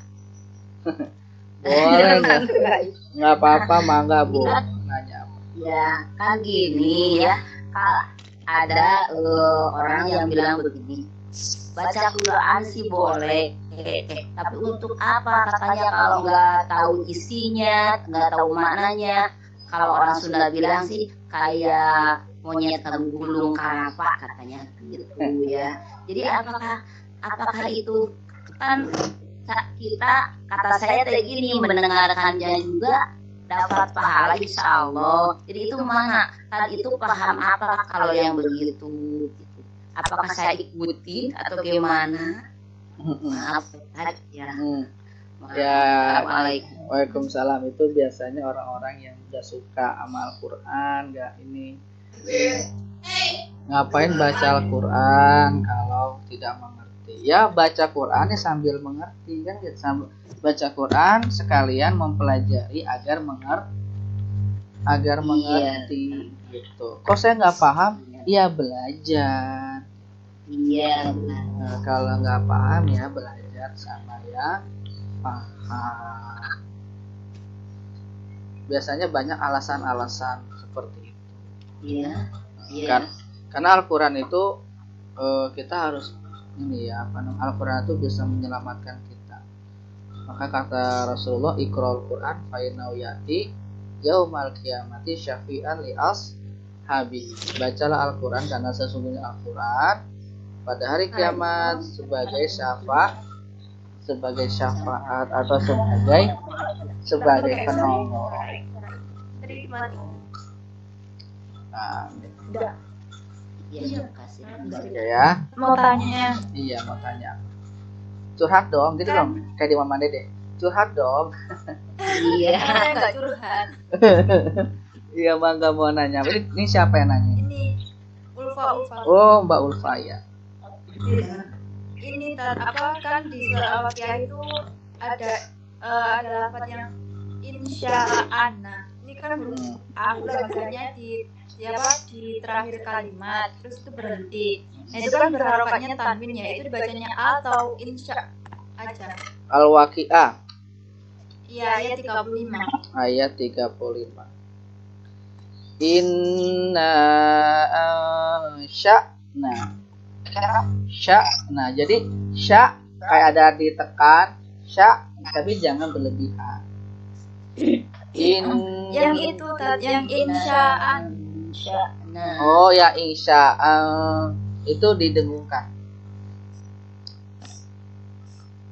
boleh nggak? Boleh nggak apa-apa, mangga Bu. Nanya apa? Ya kan gini ya, kalau ada orang yang bilang begini, baca Quran sih boleh, tapi untuk apa katanya kalau nggak tahu isinya, nggak tahu maknanya. Kalau orang Sunda bilang sih kayak monyet gulung kalapa katanya gitu ya. Jadi apakah itu kan kita, kata saya kayak gini, mendengarkannya juga dapat pahala insya Allah. Jadi itu mana? Tadi itu paham apa kalau yang begitu? Gitu. Apakah saya ikuti atau gimana? Maaf ya. Ya, Assalamualaikum. Waalaikumsalam. Itu biasanya orang-orang yang udah suka sama Al-Quran, nggak ini. Ngapain baca Al-Quran kalau tidak mengerti? Ya baca Qurannya sambil mengerti kan, gitu. Sambil baca Quran sekalian mempelajari agar mengerti gitu. Kok saya nggak paham? Ya belajar. Iya. Nah, kalau nggak paham ya belajar sama yang paham. Biasanya banyak alasan-alasan seperti itu. Iya. Kan, karena Al-Quran itu kita harus ini ya, Al-Quran itu bisa menyelamatkan kita. Maka kata Rasulullah, Iqra'ul Quran fa innahu ya'ti yaumal qiyamati syafi'an li ashabi. Bacalah Al-Quran karena sesungguhnya Al-Quran pada hari kiamat sebagai syafaat atau sebagai penolong. Nah, Iya, kasih. ya. Mau tanya. Iya, mau tanya. Curhat dong, gitu dong. Kayak di Mama Dede. Curhat dong. Iya. Saya nggak curhat. Iya, Bang, mau nanya. Ini siapa yang nanya? Ini Ulfa. Oh, Mbak Ulfa ya. Ini apa kan di surah Al-Waqiah itu ada lafaz yang insya'ana. Ini kan aku bacanya di terakhir kalimat, terus itu berhenti. Nah, itu kan berharokatnya tanwin ya, itu dibacanya atau insya aja. Al-Waqiah Iya, ayat 35. ayat 35. Inna sya'na. Jadi sya kayak ada ditekan, sya tapi jangan berlebihan. Yang itu yang insya'an. Oh ya, insya itu didengungkan.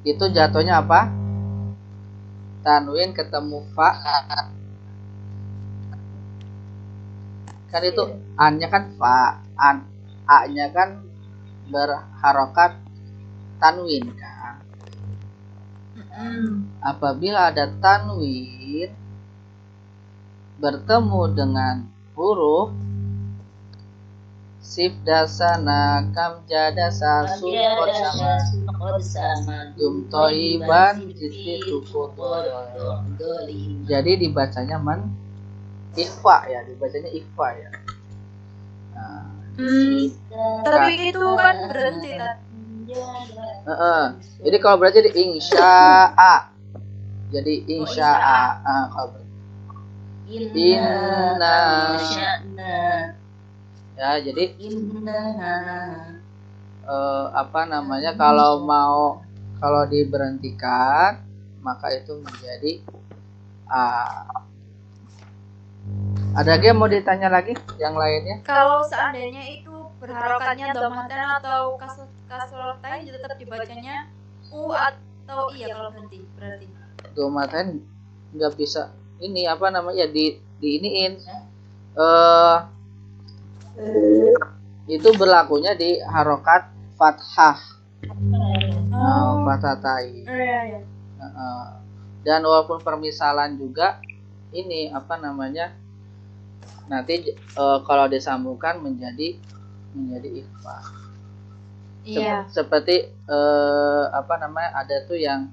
Itu jatuhnya apa? Tanwin ketemu fa. Kan itu an-nya kan fa, a-nya kan berharokat tanwin kan. Apabila ada tanwin bertemu dengan huruf sif dasana kam jada sasun sama dum toiban jadi dibacanya ikhfa ya, dibacanya ikhfa ya. Nah, Tapi itu kan berhenti kan. Jadi kalau belajar di insya'a. Jadi insya'a. Kalau inna. Ya, jadi apa namanya, kalau diberhentikan maka itu menjadi ada lagi yang mau ditanya lagi yang lainnya? Kalau seandainya itu berharokatnya domatan atau kasrotain tetap dibacanya u atau iya kalau berarti Domatan nggak bisa ini apa namanya di iniin itu berlakunya di harokat fathah. Fathatai. Dan walaupun permisalan juga ini apa namanya nanti kalau disambungkan menjadi ikhfa. Iya. Seperti apa namanya ada tuh yang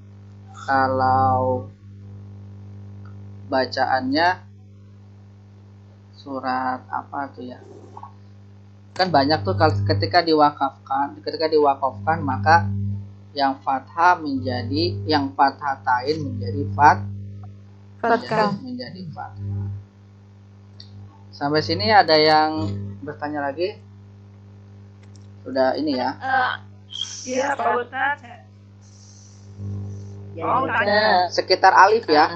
kalau bacaannya surat apa tuh ya, kan banyak tuh kalau ketika diwakafkan maka yang fathah menjadi yang fathatain menjadi menjadi fathah. Sampai sini ada yang bertanya lagi? Sudah ini ya? Iya Pak Ustaz. Sekitar alif ya?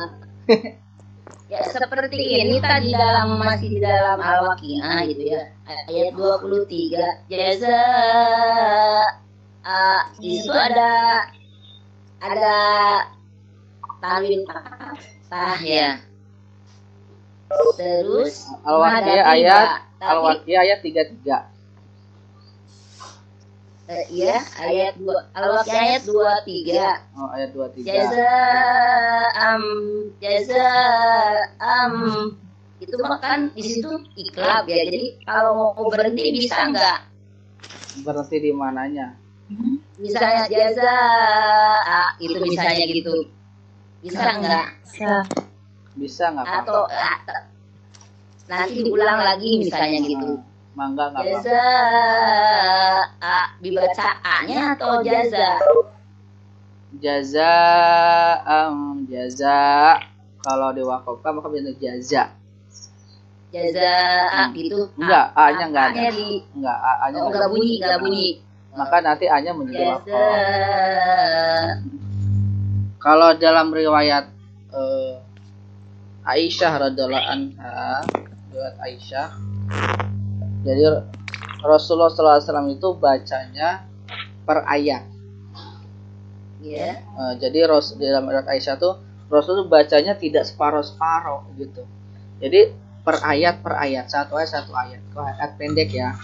Ya seperti ini tadi masih di dalam Al-Waqiah gitu ya. Ayat 23. Jaza itu ada tanwin fathah ya. Terus Al-Waqiah ayat 33. Iya, Al-Waqiah ayat 23. Oh, ayat 23. Jaza itu kan di situ iklab ya. Jadi kalau mau berhenti bisa enggak? Berhenti di mananya? Misalnya jaza itu misalnya gitu. Bisa enggak? Bisa enggak apa-apa. Atau nanti diulang lagi misalnya gitu. Mangga enggak apa-apa. Jaza dibaca A-nya atau jaza? Jaza kalau diwakafkan maka bisa jaza. Jaza gitu. Enggak, A-nya enggak ada. Enggak, A-nya enggak bunyi. Maka nanti A-nya menjadi Jaza. wakaf. Kalau dalam riwayat Aisyah radhiallahu anha, riwayat Aisyah, jadi Rasulullah SAW itu bacanya per ayat. Ya. Jadi dalam riwayat Aisyah tuh Rasul tuh bacanya tidak separuh-separuh gitu. Jadi per ayat satu ayat. Kalau ayat pendek ya.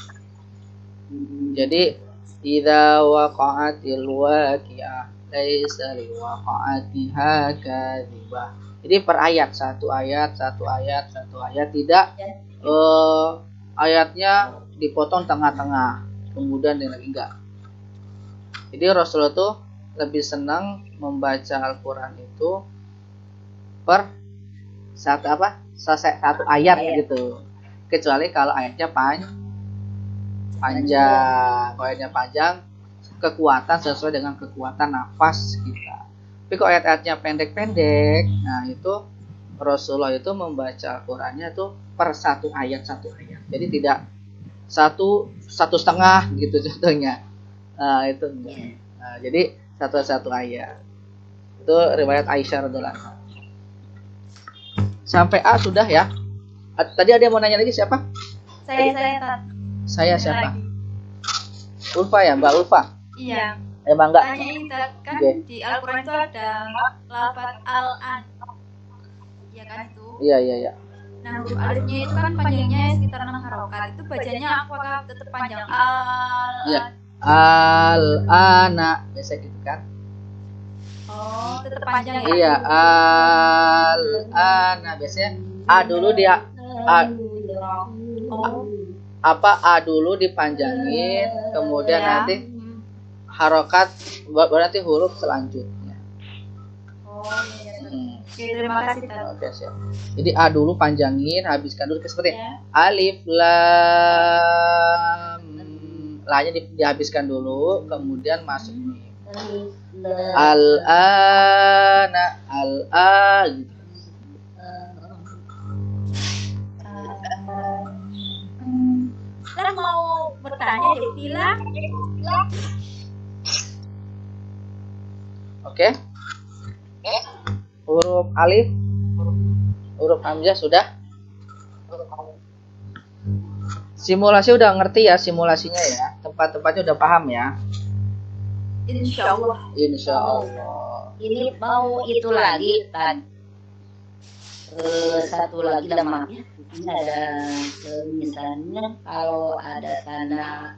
Jadi idza waqa'atil waqi'ah laisa liwaqa'atiha kadhibah. Jadi per ayat satu ayat tidak ayatnya dipotong tengah-tengah kemudian yang lagi enggak. Jadi Rasulullah tuh lebih senang membaca Al-Quran itu per satu ayat gitu, kecuali kalau ayatnya panjang. Kalau ayatnya panjang kekuatan sesuai dengan kekuatan nafas kita. Tapi kalau ayat-ayatnya pendek-pendek, nah itu Rasulullah itu membaca Al-Qurannya itu per satu ayat. Jadi tidak satu setengah gitu contohnya. Nah, itu enggak. Nah, jadi satu ayat. Itu riwayat Aisyah radhiallahu anha. Sampai A sudah ya. Tadi ada yang mau nanya lagi siapa? Saya siapa? Ulfa ya, Mbak Ulfa. Iya. Emang enggak? Tanyain kan di Al-Quran itu ada lafaz al-an. Ya kan itu? Iya. Nah, huruf alifnya itu kan panjangnya sekitar 6 harokat. Itu bacanya apakah tetap panjang al-an? Iya. Al-ana biasa gitu kan? Oh, tetap panjang ya? Iya, al-ana biasanya A dulu dia A dulu dipanjangin, kemudian nanti harokat berarti huruf selanjutnya. Oh iya. Oke, terima kasih Tad. Oke, siap. Jadi A dulu panjangin, habiskan dulu seperti alif lam La-nya dihabiskan dulu, kemudian masuk mim. Al-ana, al-a gitu. Saya mau bertanya deh, bilang Oke. Huruf alif, huruf hamzah sudah. Simulasi udah ngerti ya, simulasinya ya. Tempat-tempatnya udah paham ya. insya Allah. Insya Allah. Ini mau itu lagi kan. Satu lagi lemahnya. Ini ada misalnya kalau ada tanda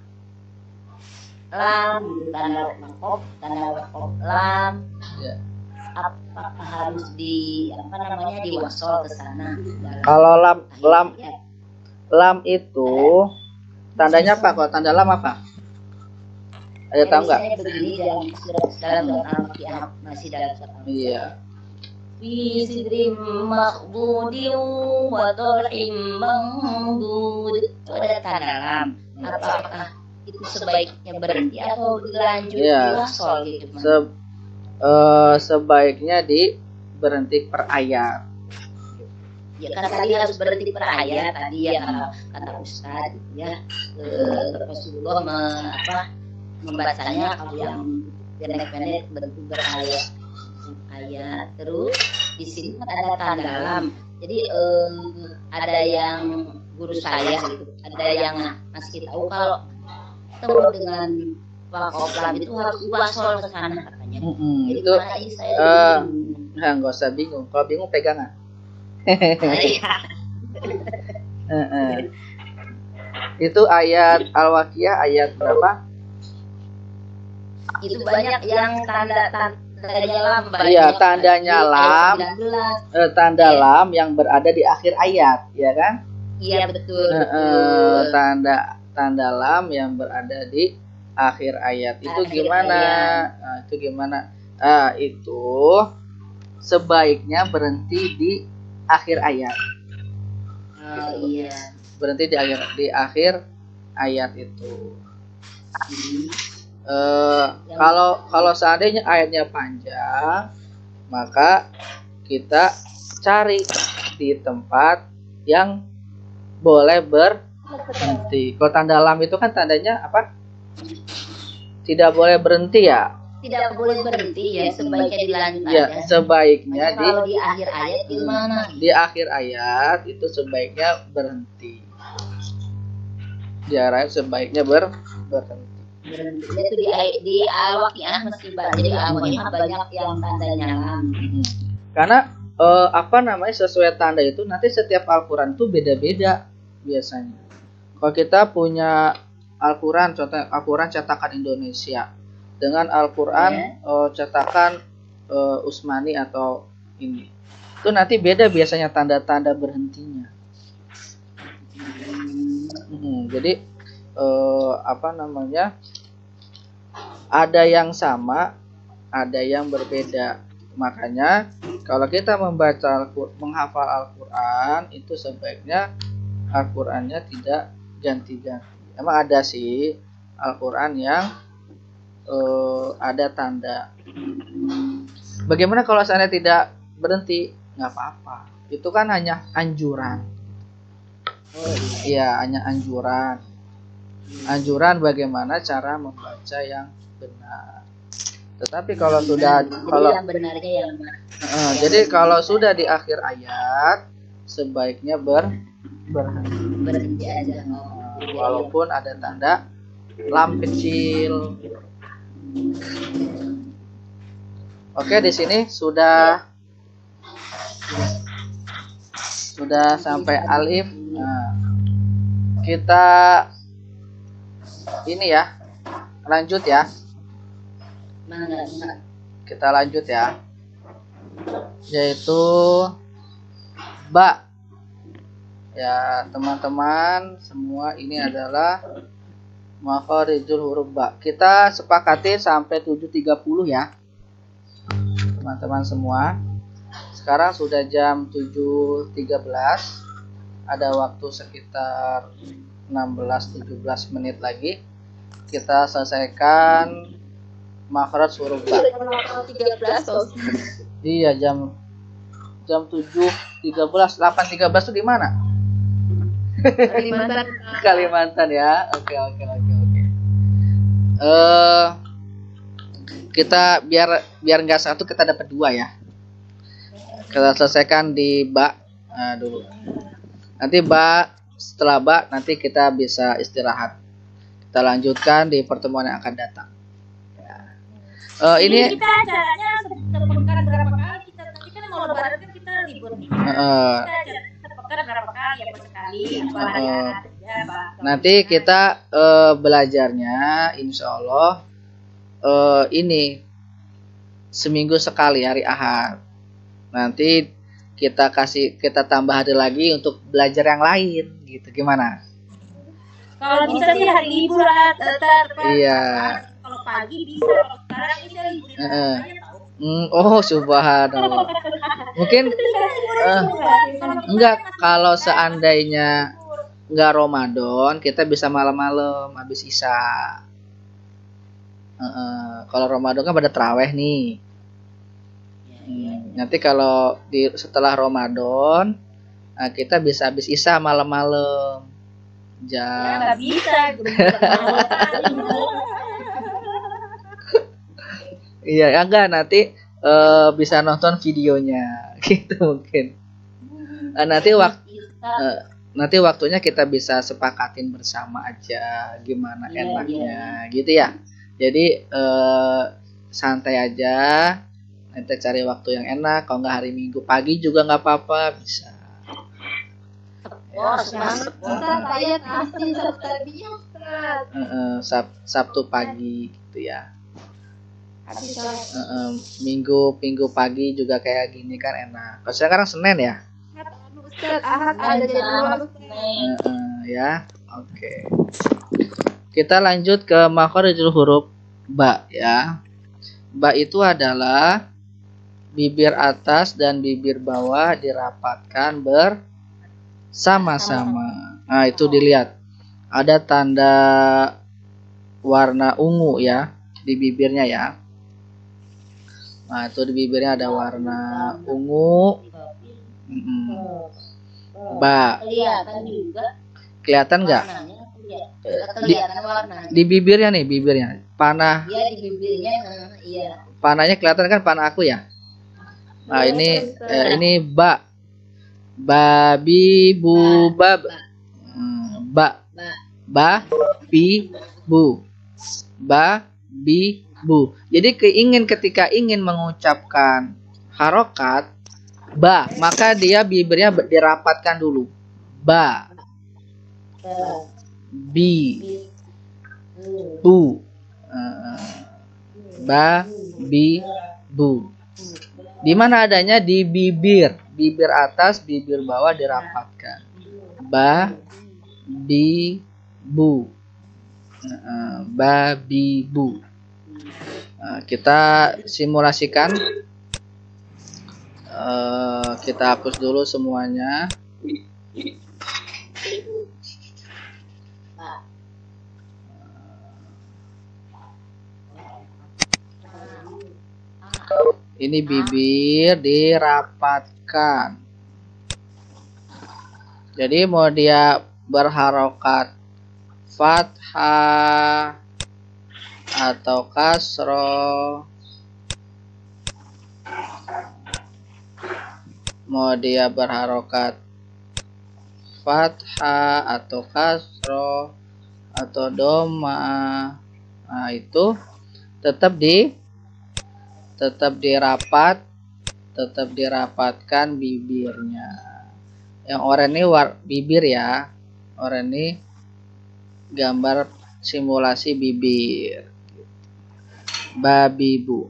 lam, tanda wakaf lam, Ya. apakah harus di diwasol ke sana? Kalau lam Ya, itu tandanya apa? Kalau tanda lam apa? Ada tahu nggak? misalnya begini dalam Al-Fatihah masih dalam surat Al-Fatihah. Iya. Fi sidrim makhdudin wa dhal'im mamdud. Itu ada tanda lam. Apakah itu sebaiknya berhenti atau dilanjut Iya. diwasol gitu? Sebaiknya berhenti per ayat. Ya kan tadi harus berhenti per ayat tadi ya kata Ustaz gitu ya. Rasulullah membacanya kalau yang pendek-pendek berhenti berayat. Terus di sini kan ada tanda lam. Jadi ada yang guru saya gitu, ada yang ngasih tahu kalau ketemu dengan wakaf lam itu harus wasol ke sana katanya. Jadi Itu gimana ini saya nggak usah bingung. Kalau bingung pegangan. Itu ayat Al-Waqiah ayat berapa? itu banyak yang tandanya lam. Iya, tandanya lam. Tanda lam yang berada di akhir ayat, ya kan? Iya betul. Tanda lam yang berada di akhir ayat itu Akhir gimana? ayat. Nah, itu gimana? Itu sebaiknya berhenti di akhir ayat. Oh iya. Berhenti di akhir ayat itu. Kalau seandainya ayatnya panjang, maka kita cari di tempat yang boleh berhenti. Kalau tanda lam itu kan tandanya apa? Tidak boleh berhenti ya? Tidak boleh berhenti ya, sebaiknya dilanjut Ya, aja. sebaiknya Kalau di akhir ayat gimana? di akhir ayat itu sebaiknya berhenti. Di ayat sebaiknya berhenti. Berhenti itu di Al-Waqiah mesti baca. Jadi Al-Waqiah banyak yang tandanya lam. Karena sesuai tanda itu nanti setiap Al-Quran itu beda-beda biasanya. Kalau kita punya Al-Quran, contoh Al-Quran cetakan Indonesia dengan Al-Quran cetakan Utsmani atau ini, itu nanti beda biasanya tanda-tanda berhentinya. Jadi ada yang sama, ada yang berbeda. Makanya kalau kita menghafal Al-Quran itu sebaiknya Al-Qurannya tidak ganti-ganti. Emang ada sih Al-Quran yang ada tanda. Bagaimana kalau seandainya tidak berhenti? Nggak apa-apa. Itu kan hanya anjuran. Iya, hanya anjuran. Anjuran bagaimana cara membaca yang benar. Tetapi kalau sudah yang benarnya yang mana? Jadi kalau sudah di akhir ayat sebaiknya berhenti aja. Walaupun ada tanda lam kecil. Oke, di sini sudah sampai alif. Nah, kita ini ya, lanjut ya. Kita lanjut ya. Yaitu ba. Ya, teman-teman semua, ini adalah makharijul huruf ba. Kita sepakati sampai 7.30 ya. Teman-teman semua. Sekarang sudah jam 7.13. Ada waktu sekitar 16-17 menit lagi. kita selesaikan makhraj huruf ba. 13 tuh. Iya, jam 7.13, 8.13 tuh di mana? Kalimantan. Kalimantan ya. Oke. Kita biar nggak satu, kita dapat 2 ya. Kita selesaikan di ba dulu. Nanti setelah ba nanti kita bisa istirahat. Kita lanjutkan di pertemuan yang akan datang. Ini kita acaranya sepekan berapa kali kita, nanti kan mau lebaran kan kita libur nih. Kita sepekan berapa kali, apa sekali, apa ya, nanti kita belajarnya insya Allah ini seminggu sekali hari Ahad. Nanti kita tambah hari lagi untuk belajar yang lain gitu. Gimana? Kalau bisa sih hari libur tetap. Iya. Kalau pagi bisa, kalau sekarang kita libur. Oh, subhanallah. Mungkin enggak, kalau seandainya enggak Ramadan, kita bisa malam-malam habis Isya. Kalau Ramadan kan pada taraweh nih. Nanti kalau setelah Ramadan, kita bisa habis Isya malam-malam. Nggak bisa. Iya, enggak, nanti bisa nonton videonya gitu mungkin. Nanti waktunya kita bisa sepakatin bersama aja gimana enaknya gitu ya. Jadi santai aja, nanti cari waktu yang enak. Kalau nggak hari Minggu pagi juga nggak apa-apa, bisa. Sabtu pagi gitu ya. Minggu pagi juga kayak gini kan enak. Kalau sekarang Senin ya. Ya, oke. Kita lanjut ke makharijul huruf ba ya. Ba itu adalah bibir atas dan bibir bawah dirapatkan bersama-sama. Nah, itu dilihat. Ada tanda warna ungu ya di bibirnya ya. Nah, itu di bibirnya ada warna ungu. Ba. Kelihatan juga. Kelihatan nggak? Kelihatan warna. Di bibirnya nih, bibirnya. Panah. Iya, di bibirnya. Iya. Panahnya kelihatan kan, panah aku ya. Nah, ini ba. Babi bu bab. Ba. Ba bi bu. Ba bi bu. Jadi ketika ingin mengucapkan harokat ba, maka dia bibirnya dirapatkan dulu. Ba. Bi. Bu. Ba bi bu. Di mana adanya? Di bibir. Bibir atas, bibir bawah dirapatkan. Ba bi bu. Ba bi bu. Kita simulasikan. Kita hapus dulu semuanya. Ini bibir dirapatkan. Jadi mau dia berharokat fathah atau kasroh, mau dia berharokat fathah atau kasroh atau doma, nah itu tetap dirapatkan bibirnya. Yang oranye ini bibir ya. Oranye ini gambar simulasi bibir. Babi bu.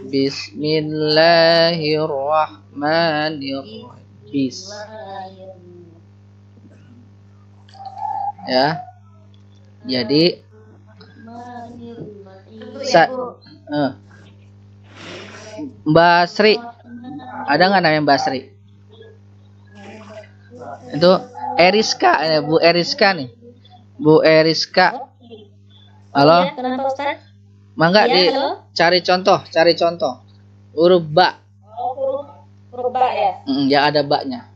Bismillahirrahmanirrahim. Bis. Ya. Jadi Mbak Sri, ada nggak namanya Mbak Sri? Itu Eriska, Bu Eriska nih. Bu Eriska. Halo? Ya, kenapa Ustaz? Mangga Iya, halo? cari contoh. Huruf ba. Oh, huruf ba ya. Yang ada baknya.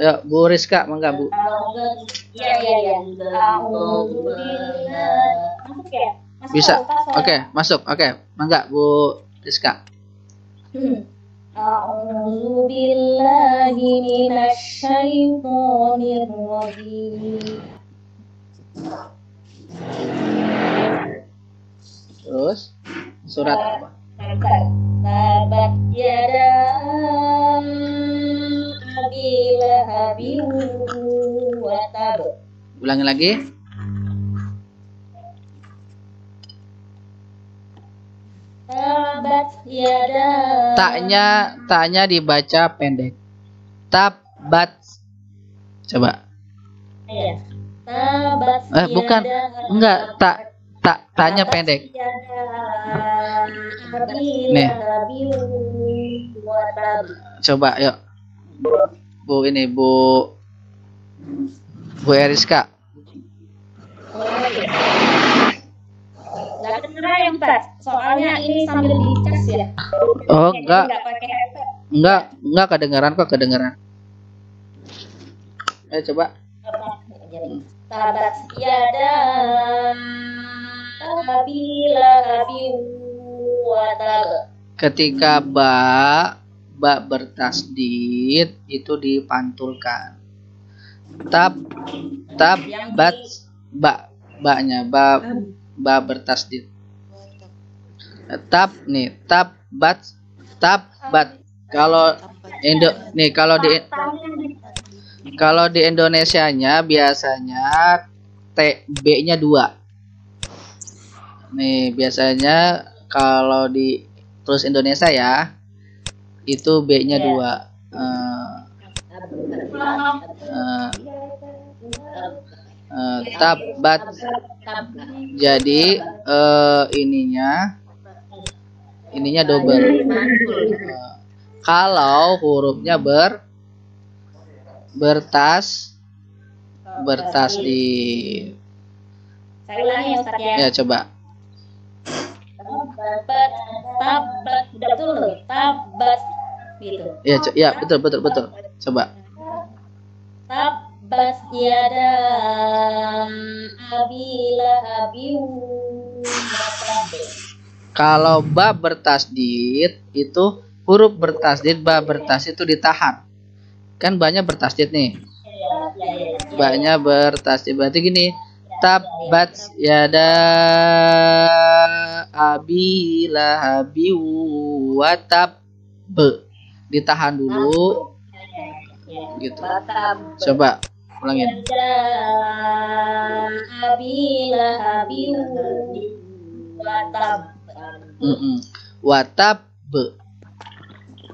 Ya, Bu Rizka, mangga Bu. Iya. Masuk ya? Masuk Bisa. ya, Ustaz? Oke, masuk. Oke, mangga Bu Rizka. A'udzu billahi minasy syaithanir rajim. Terus surat apa? Tabat yada abi lahabin wa tab. Ulangi lagi. Tabat yada. Taknya dibaca pendek. Tabat. Coba. Iya. Tabat Bukan. Enggak, taknya pendek. Nih. Coba yuk. Bu Eriska. Nggak kedengeran ya Ustaz? Soalnya ini sambil dicas ya. Oh, Jadi enggak. nggak pakai headset. Enggak kedengaran kok, kedengaran. Ayo coba. Tabat yada abila abi wa tab. Ketika ba bertasdid itu dipantulkan. Tab bat baknya ba bertasdid. Tab bat. Kalau di Indonesianya biasanya B-nya 2. Nih, biasanya kalau di tulis Indonesia ya, itu B-nya 2. Tabat. Jadi ininya double. Kalau hurufnya bertasdid. Saya ulangi ya Ustaz ya. Ya, coba. Tabat, betul loh. Tabat gitu. Ya, betul. Coba. Tabat yada abi lahabin wa tab. Kalau ba bertasdid itu huruf bertasdid, ba bertasdid itu ditahan. Kan banyak bertasdid nih. Banyak bertasdid berarti gini. Tabat yada abi lahabi wa tab. Ditahan dulu. Gitu. Coba ulangin. Abi lahabin wa tab. Wa tab.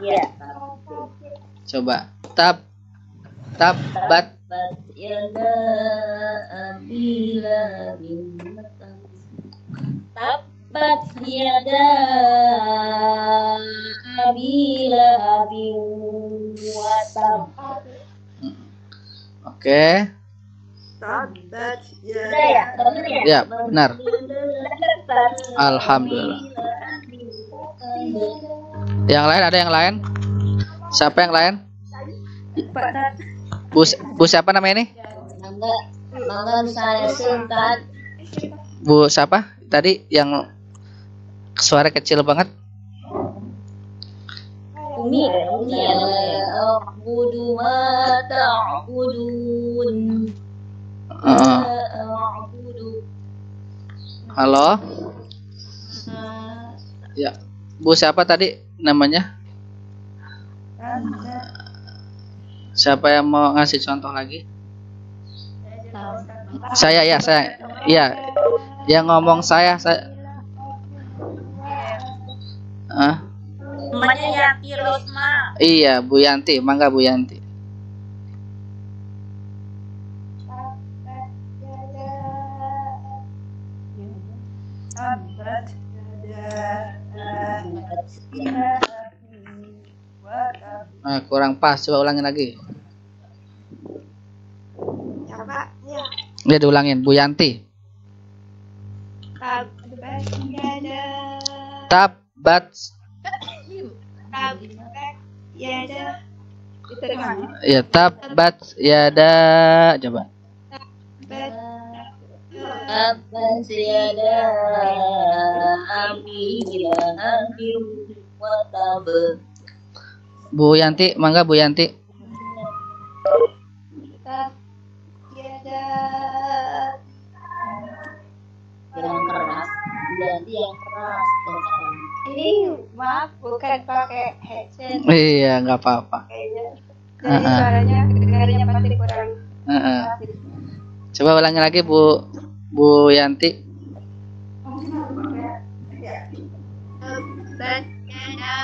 Ya. Coba. Tabat Yada abi lahabin wa tab. Tabat yada abi lahabin wa tab. Oke. Tabat Udah ya? Bener ya? Ya, benar. Alhamdulillah. Yang lain ada yang lain? Siapa yang lain? Bu siapa namanya ini? Mangga saya singkat. Bu siapa? Tadi yang suara kecil banget. Umi A'budu ma ta'budun. A'budu. Halo? Ya. Bu siapa tadi namanya? Siapa yang mau ngasih contoh lagi? Saya. Iya. Yang ngomong saya. namanya Yanti Rosma. Iya, Bu Yanti. Mangga Bu Yanti. Nah, kurang pas. Coba ulangin lagi. Coba ya. Ya diulangin, Bu Yanti. Tabat yada. Tabat. Tabat yada. Itu gimana? Ya, tabat yada. Coba. Tabat. Apa tiada api api watabe. Bu Yanti, mangga Bu Yanti. Tabat yada. Yang keras, jadi yang keras. Ini maaf bukan pakai headset. Iya, nggak apa-apa. Jadi suaranya kedengarannya pasti kurang. Heeh. Coba ulangi lagi Bu Yanti. Tabat yada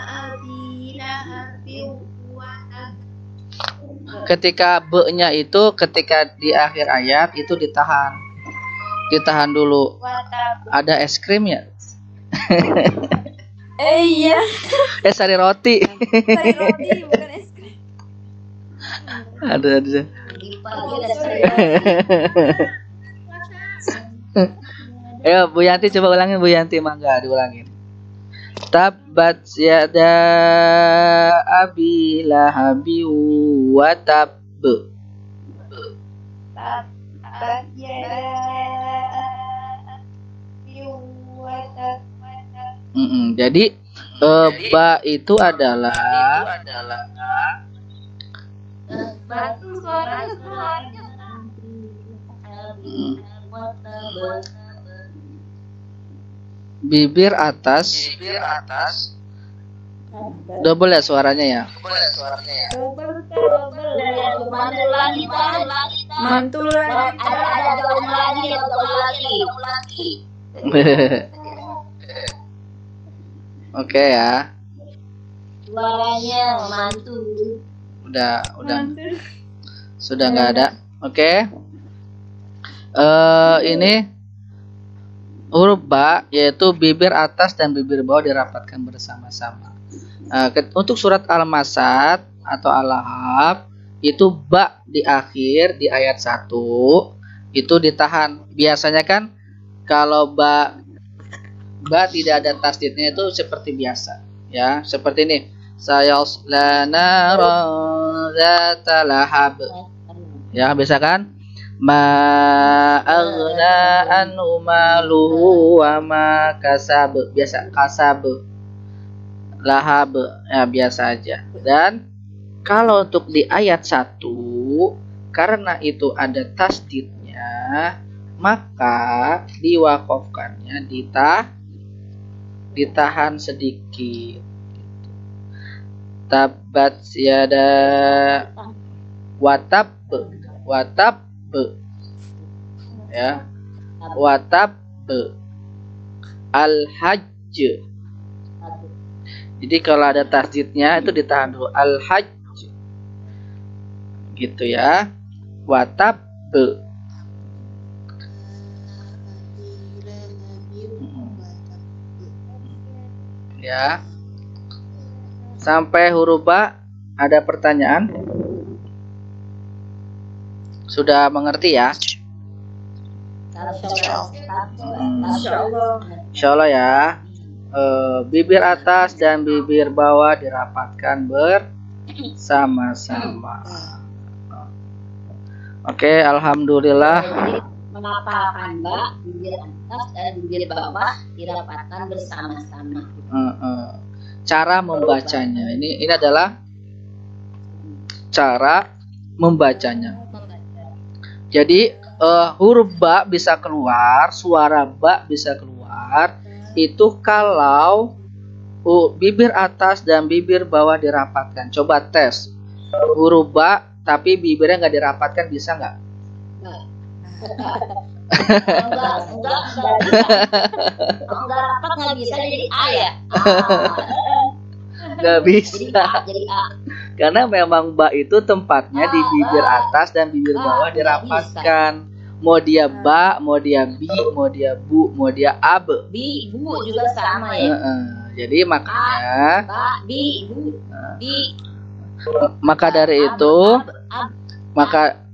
abi lahabin wa tab. Ketika be-nya itu ketika di akhir ayat itu ditahan. Ditahan dulu. Ada es krim ya? Iya. Sari roti. Sari roti bukan es krim. Ada. Di pagi ada saya. Ayo Bu Yanti coba ulangin Bu Yanti, mangga diulangin. Tabat yada abi lahabi wa tab. Tabat yada abi wa tab. Jadi ba itu adalah Batu suaranya. bibir atas. Double ya suaranya ya. Mantul lagi. Mantul lagi. Ada gaung lagi. Oke ya. Suaranya mantul. Udah. Sudah nggak ada. Oke. Ini huruf ba yaitu bibir atas dan bibir bawah dirapatkan bersama-sama. Untuk surat Al-Masad atau Al-Lahab itu ba di akhir di ayat 1 itu ditahan. Biasanya kan kalau ba tidak ada tasdidnya itu seperti biasa ya, seperti ini. Sayaslana zata lahab. Ya, bisa kan? Ma aghna anhu maluhu wa ma kasab. Biasa kasab. Lahab ya biasa aja. Dan kalau untuk di ayat 1 karena itu ada tasdidnya maka diwakofkannya ditahan sedikit. Tabat yada watab ya, watab al-hajj. Jadi kalau ada tasdidnya itu ditahan dulu, al-hajj gitu ya, watab ya. Sampai huruf ba ada pertanyaan? Sudah mengerti ya? Insya Allah ya. Bibir atas dan bibir bawah dirapatkan bersama-sama. Oke, alhamdulillah. Menapalkan ba, bibir atas dan bibir bawah dirapatkan bersama-sama. Cara membacanya ini adalah cara membacanya. Jadi huruf ba bisa keluar, suara ba bisa keluar itu kalau bibir atas dan bibir bawah dirapatkan. Coba tes huruf ba tapi bibirnya nggak dirapatkan, bisa nggak? Enggak rapat nggak bisa jadi A ya? Nggak bisa. Jadi A. Karena memang ba itu tempatnya di bibir atas dan bibir bawah dirapatkan. Mau dia ba, mau dia bi, mau dia bu, mau dia ab. Bi, bu juga sama ya. jadi makanya Ba, bi, bu, bi. maka dari itu Ab,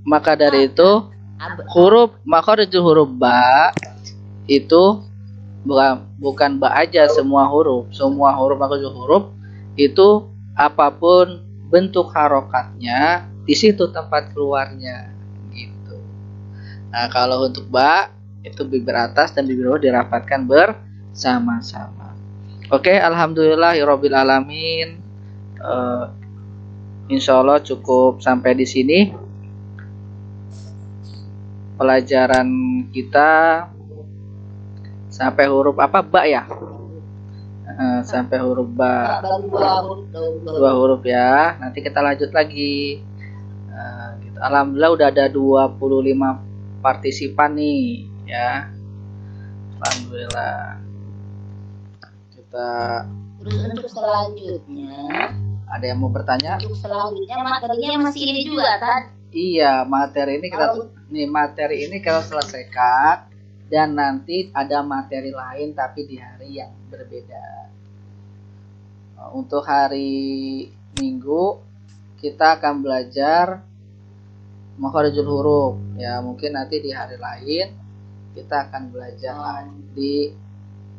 maka dari itu ab, huruf makharijul huruf ba itu bukan ba aja, semua huruf makharijul huruf itu apapun bentuk harokatnya di situ tempat keluarnya gitu. Nah, kalau untuk ba itu bibir atas dan bibir bawah dirapatkan bersama-sama. Oke, alhamdulillahirabbil alamin. Insya Allah cukup sampai di sini pelajaran kita sampai huruf apa, ba ya? Sampai huruf ba. baru Dua huruf ya. Nanti kita lanjut lagi. Gitu. Alhamdulillah udah ada 25 partisipan nih ya. Alhamdulillah. Kita Terus untuk selanjutnya, ada yang mau bertanya? materinya masih ini juga kan? Iya, materi ini kita selesaikan dan nanti ada materi lain tapi di hari yang berbeda. Untuk hari Minggu kita akan belajar makharijul huruf ya, mungkin nanti di hari lain kita akan belajar di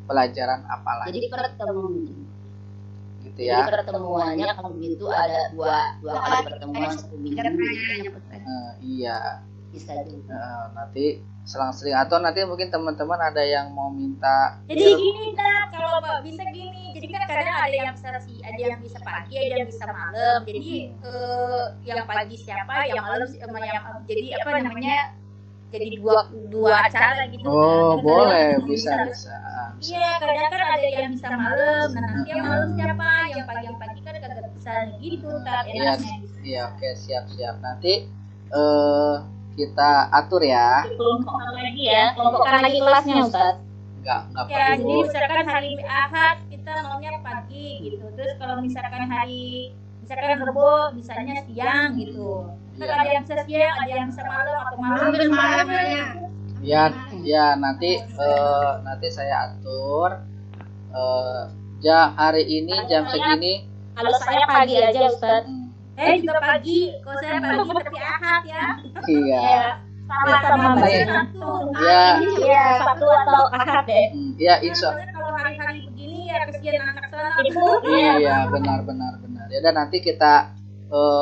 pelajaran apa lagi. Jadi Gitu ya. pertemuannya kalau begitu ada dua kali pertemuan satu minggu. Iya. Bisa juga. Nanti selang-seling atau nanti mungkin teman-teman ada yang mau minta. Jadi gini dah, kalau bisa gini. Jadi kan kadang ada yang bisa pagi, ada yang bisa malam. Jadi yang pagi siapa, yang malam yang jadi apa namanya? Jadi dua acara gitu. Oh, kan. boleh, Kadang bisa. Iya, kadang kan ada yang bisa malam. Nah, nanti yang malam siapa? Yang pagi kan kagak bisa gitu, tak Iya, enaknya. iya, oke, siap. Nanti kita atur ya. Kelompokkan lagi ya, kelompokkan lagi kelasnya Ustaz. Enggak Ya, jadi perlu. misalkan hari Ahad kita maunya pagi gitu. Terus kalau misalkan Rebo bisanya siang gitu. Kan ada yang bisa siang, ada yang bisa malam atau malam. Ya, nanti saya atur hari ini jam segini. Kalau saya pagi aja Ustaz. Juga pagi. Kalau saya pagi tapi Ahad ya. Iya. Sama-sama Nih, Mbak. ya, Iya, Sabtu atau Ahad deh. ya insya. Kalau hari-hari begini ya kesian anak sana. Iya, benar. Ya dan nanti kita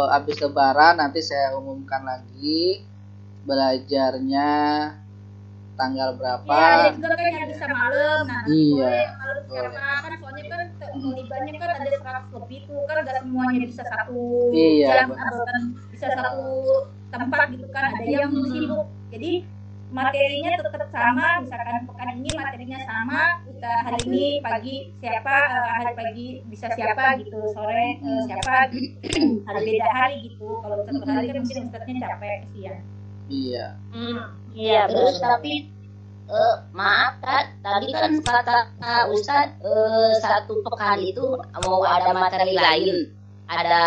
habis lebaran nanti saya umumkan lagi belajarnya tanggal berapa. Ya, ada juga kan yang bisa malam. Nah, Iya, malam siapa kan soalnya kan libanya kan ada 100 lebih tuh kan nggak semuanya bisa satu Iya, jam benar. atau kan bisa satu tempat gitu kan, ada yang sibuk. Jadi materinya tetap sama, misalkan pekan ini materinya sama, kita hari ini pagi siapa, hari pagi bisa siapa gitu, sore siapa, hari beda hari gitu. Kalau satu hari kan mungkin ustadznya capek kesian. Iya. Iya, terus tapi maaf Kak, tadi kan kata Ustadz satu pekan itu mau ada materi lain, ada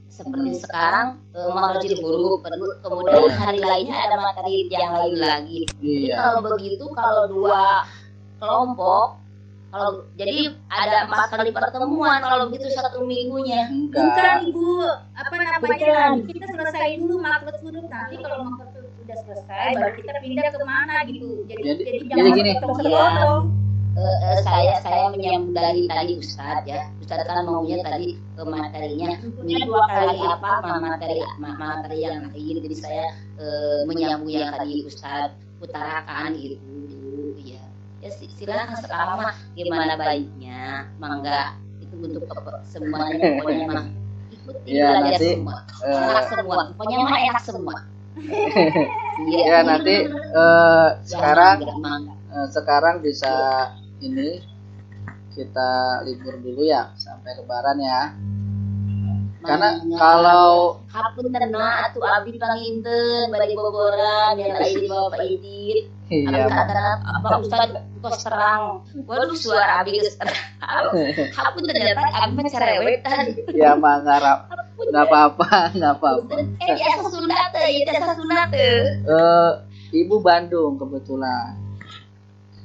seperti sekarang makharijul huruf, kemudian hari lainnya ada materi yang lain lagi. Jadi Iya. kalau begitu, kalau dua kelompok, jadi ada 4 kali pertemuan kalau begitu satu minggunya. Bukan Enggak. Ibu, apa namanya? Kita selesai dulu makhluk huruf, nanti kalau makhluk huruf udah selesai baru kita pindah ke mana gitu. Jadi jangan gini. potong-potong. Saya menyambut dari tadi Ustadz ya. Ustadz kan maunya tadi ke materinya ini 2 kali materi yang lain. Jadi saya menyambung yang tadi Ustadz utarakan gitu dulu ya. Ya silakan sekarang mah gimana baiknya, mangga itu untuk semuanya pokoknya mah ikuti Ya, belajar nanti, semua. Enak semua. Pokoknya mah enak semua. Ya nanti Jangan nggak mangga. sekarang bisa ini kita libur dulu ya sampai lebaran ya. Karena kalau hapun tenang atuh abdi panginten bari boboran yang lain di Bapak Idit. Abdi iya kata Abang Ustaz kos terang. Waduh suara abdi geus terang. Hapun ternyata abdi mah cerewetan. ya mah nggak apa-apa. Biasa Sunda teh, biasa Sunda teh. Ibu Bandung kebetulan.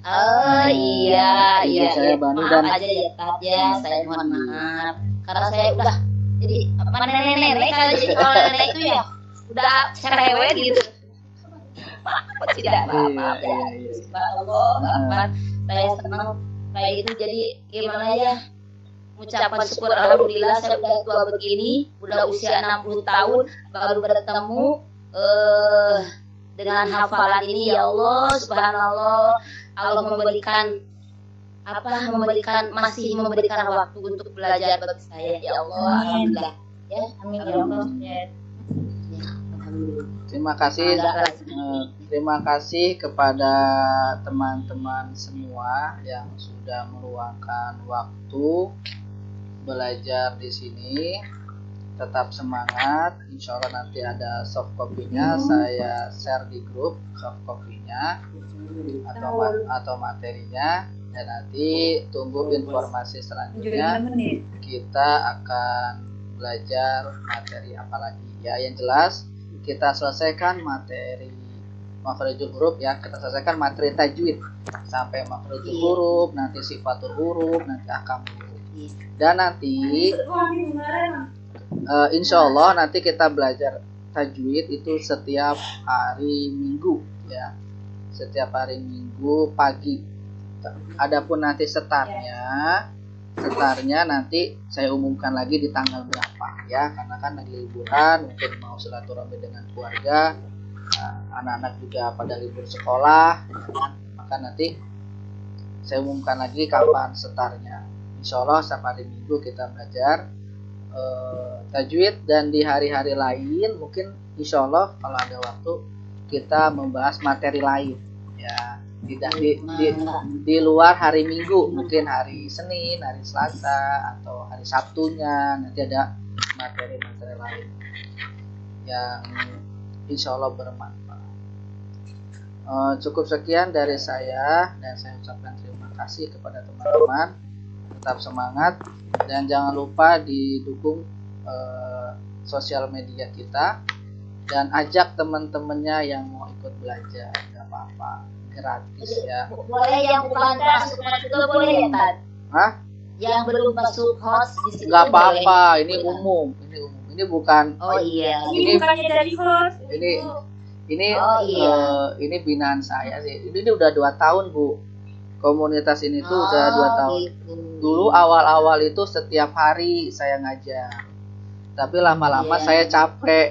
Oh iya, Iya, iya, saya iya. Banu Maaf dan aja ya Tat ya, saya mohon maaf. Karena saya udah jadi apa nenek-nenek kali, jadi kalau nenek itu ya udah cerewet gitu. Maaf, tidak maaf ya. iya. Subhanallah, Akbar. Saya senang kayak itu, jadi gimana ya? Ucapan syukur alhamdulillah saya udah tua begini, udah usia 60 tahun baru bertemu dengan hafalan ini. Ya Allah, subhanallah, Allah masih memberikan waktu untuk belajar bagi saya. Ya Allah, alhamdulillah. Ya, amin ya Allah. Ya. Terima kasih kepada teman-teman semua yang sudah meluangkan waktu belajar di sini. Tetap semangat. Insya Allah nanti ada soft copy-nya, saya share di grup soft copy-nya atau materinya, dan nanti tunggu informasi selanjutnya. Kita akan belajar materi apa lagi ya. Yang jelas kita selesaikan materi makhrijul huruf ya, kita selesaikan materi tajwid sampai makhrijul huruf, nanti sifatul huruf, nanti ahkamul huruf. Dan nanti insya Allah nanti kita belajar tajwid itu setiap hari Minggu ya, setiap hari Minggu pagi. Adapun nanti setarnya nanti saya umumkan lagi di tanggal berapa ya, karena kan lagi liburan, mungkin mau silaturahmi dengan keluarga, anak-anak juga pada libur sekolah, maka nanti saya umumkan lagi kapan setarnya. Insya Allah setiap hari Minggu kita belajar tajwid, dan di hari-hari lain mungkin insya Allah kalau ada waktu kita membahas materi lain ya, tidak di luar hari Minggu, mungkin hari Senin, hari Selasa, atau hari Sabtunya nanti ada materi-materi lain yang insya Allah bermanfaat. Cukup sekian dari saya, dan saya ucapkan terima kasih kepada teman-teman. Tetap semangat dan jangan lupa didukung sosial media kita, dan ajak teman-temannya yang mau ikut belajar, nggak apa-apa, gratis ya. Boleh yang bukan masuk juga boleh ya Tad? Hah? Yang belum masuk host di situ Nggak apa-apa, boleh. ini umum, ini bukan. Oh iya. Ini bukannya dari host. Ini binaan saya sih. Ini udah 2 tahun Bu. Komunitas ini tuh udah 2 tahun. Gitu. Dulu awal-awal itu setiap hari saya ngajar, tapi lama-lama saya capek.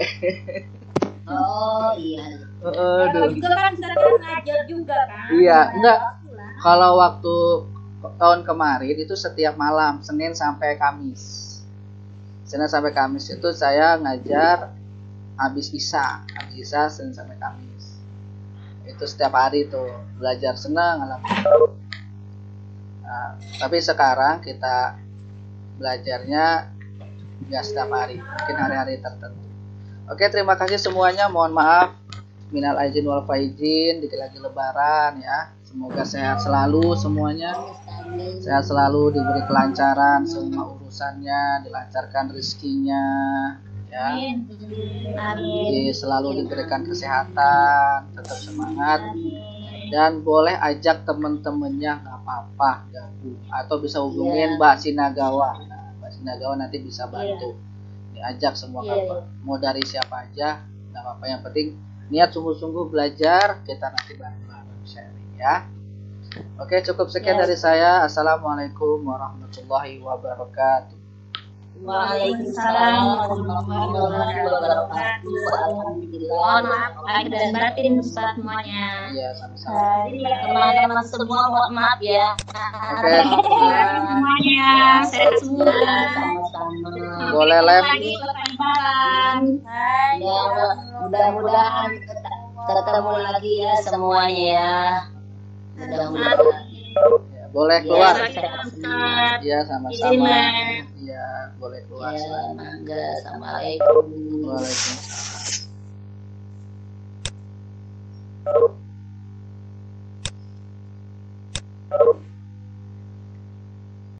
Oh iya. Kalau juga kan sekarang ngajar juga kan. Iya, enggak. Kalau waktu tahun kemarin itu setiap malam, Senin sampai Kamis. Senin sampai Kamis itu saya ngajar habis Isya Senin sampai Kamis. Itu setiap hari tuh belajar, senang alhamdulillah. Nah, tapi sekarang kita belajarnya nggak setiap hari, mungkin hari-hari tertentu. Oke, terima kasih semuanya. Mohon maaf minal aizin wal faizin, dikit lagi lebaran ya. Semoga sehat selalu semuanya. Sehat selalu, diberi kelancaran semua urusannya, dilancarkan rezekinya ya. Amin. Selalu diberikan kesehatan, tetap semangat. Dan boleh ajak temen-temennya, nggak apa-apa, gabung, atau bisa hubungin Mbak Sinagawa. Nah, Mbak Sinagawa nanti bisa bantu. Diajak semua kapan. Mau dari siapa aja, nggak apa-apa. Yang penting niat sungguh-sungguh belajar, kita nanti bareng-bareng sharing ya. Oke, cukup sekian dari saya. Assalamualaikum warahmatullahi wabarakatuh. Waalaikumsalam warahmatullahi wabarakatuh. Alhamdulillah. Mohon maaf lahir dan batin Ustaz semuanya. Iya, sama-sama. Teman-teman semua mohon maaf ya. Oke. Semuanya sehat semua. Sama-sama. Boleh lem. Ya, mudah-mudahan ketemu lagi ya semuanya ya. Mudah-mudahan. Ya, boleh keluar. Ya, Iya, sama-sama. Iya, boleh keluar. ya, mangga. Assalamualaikum. Waalaikumsalam.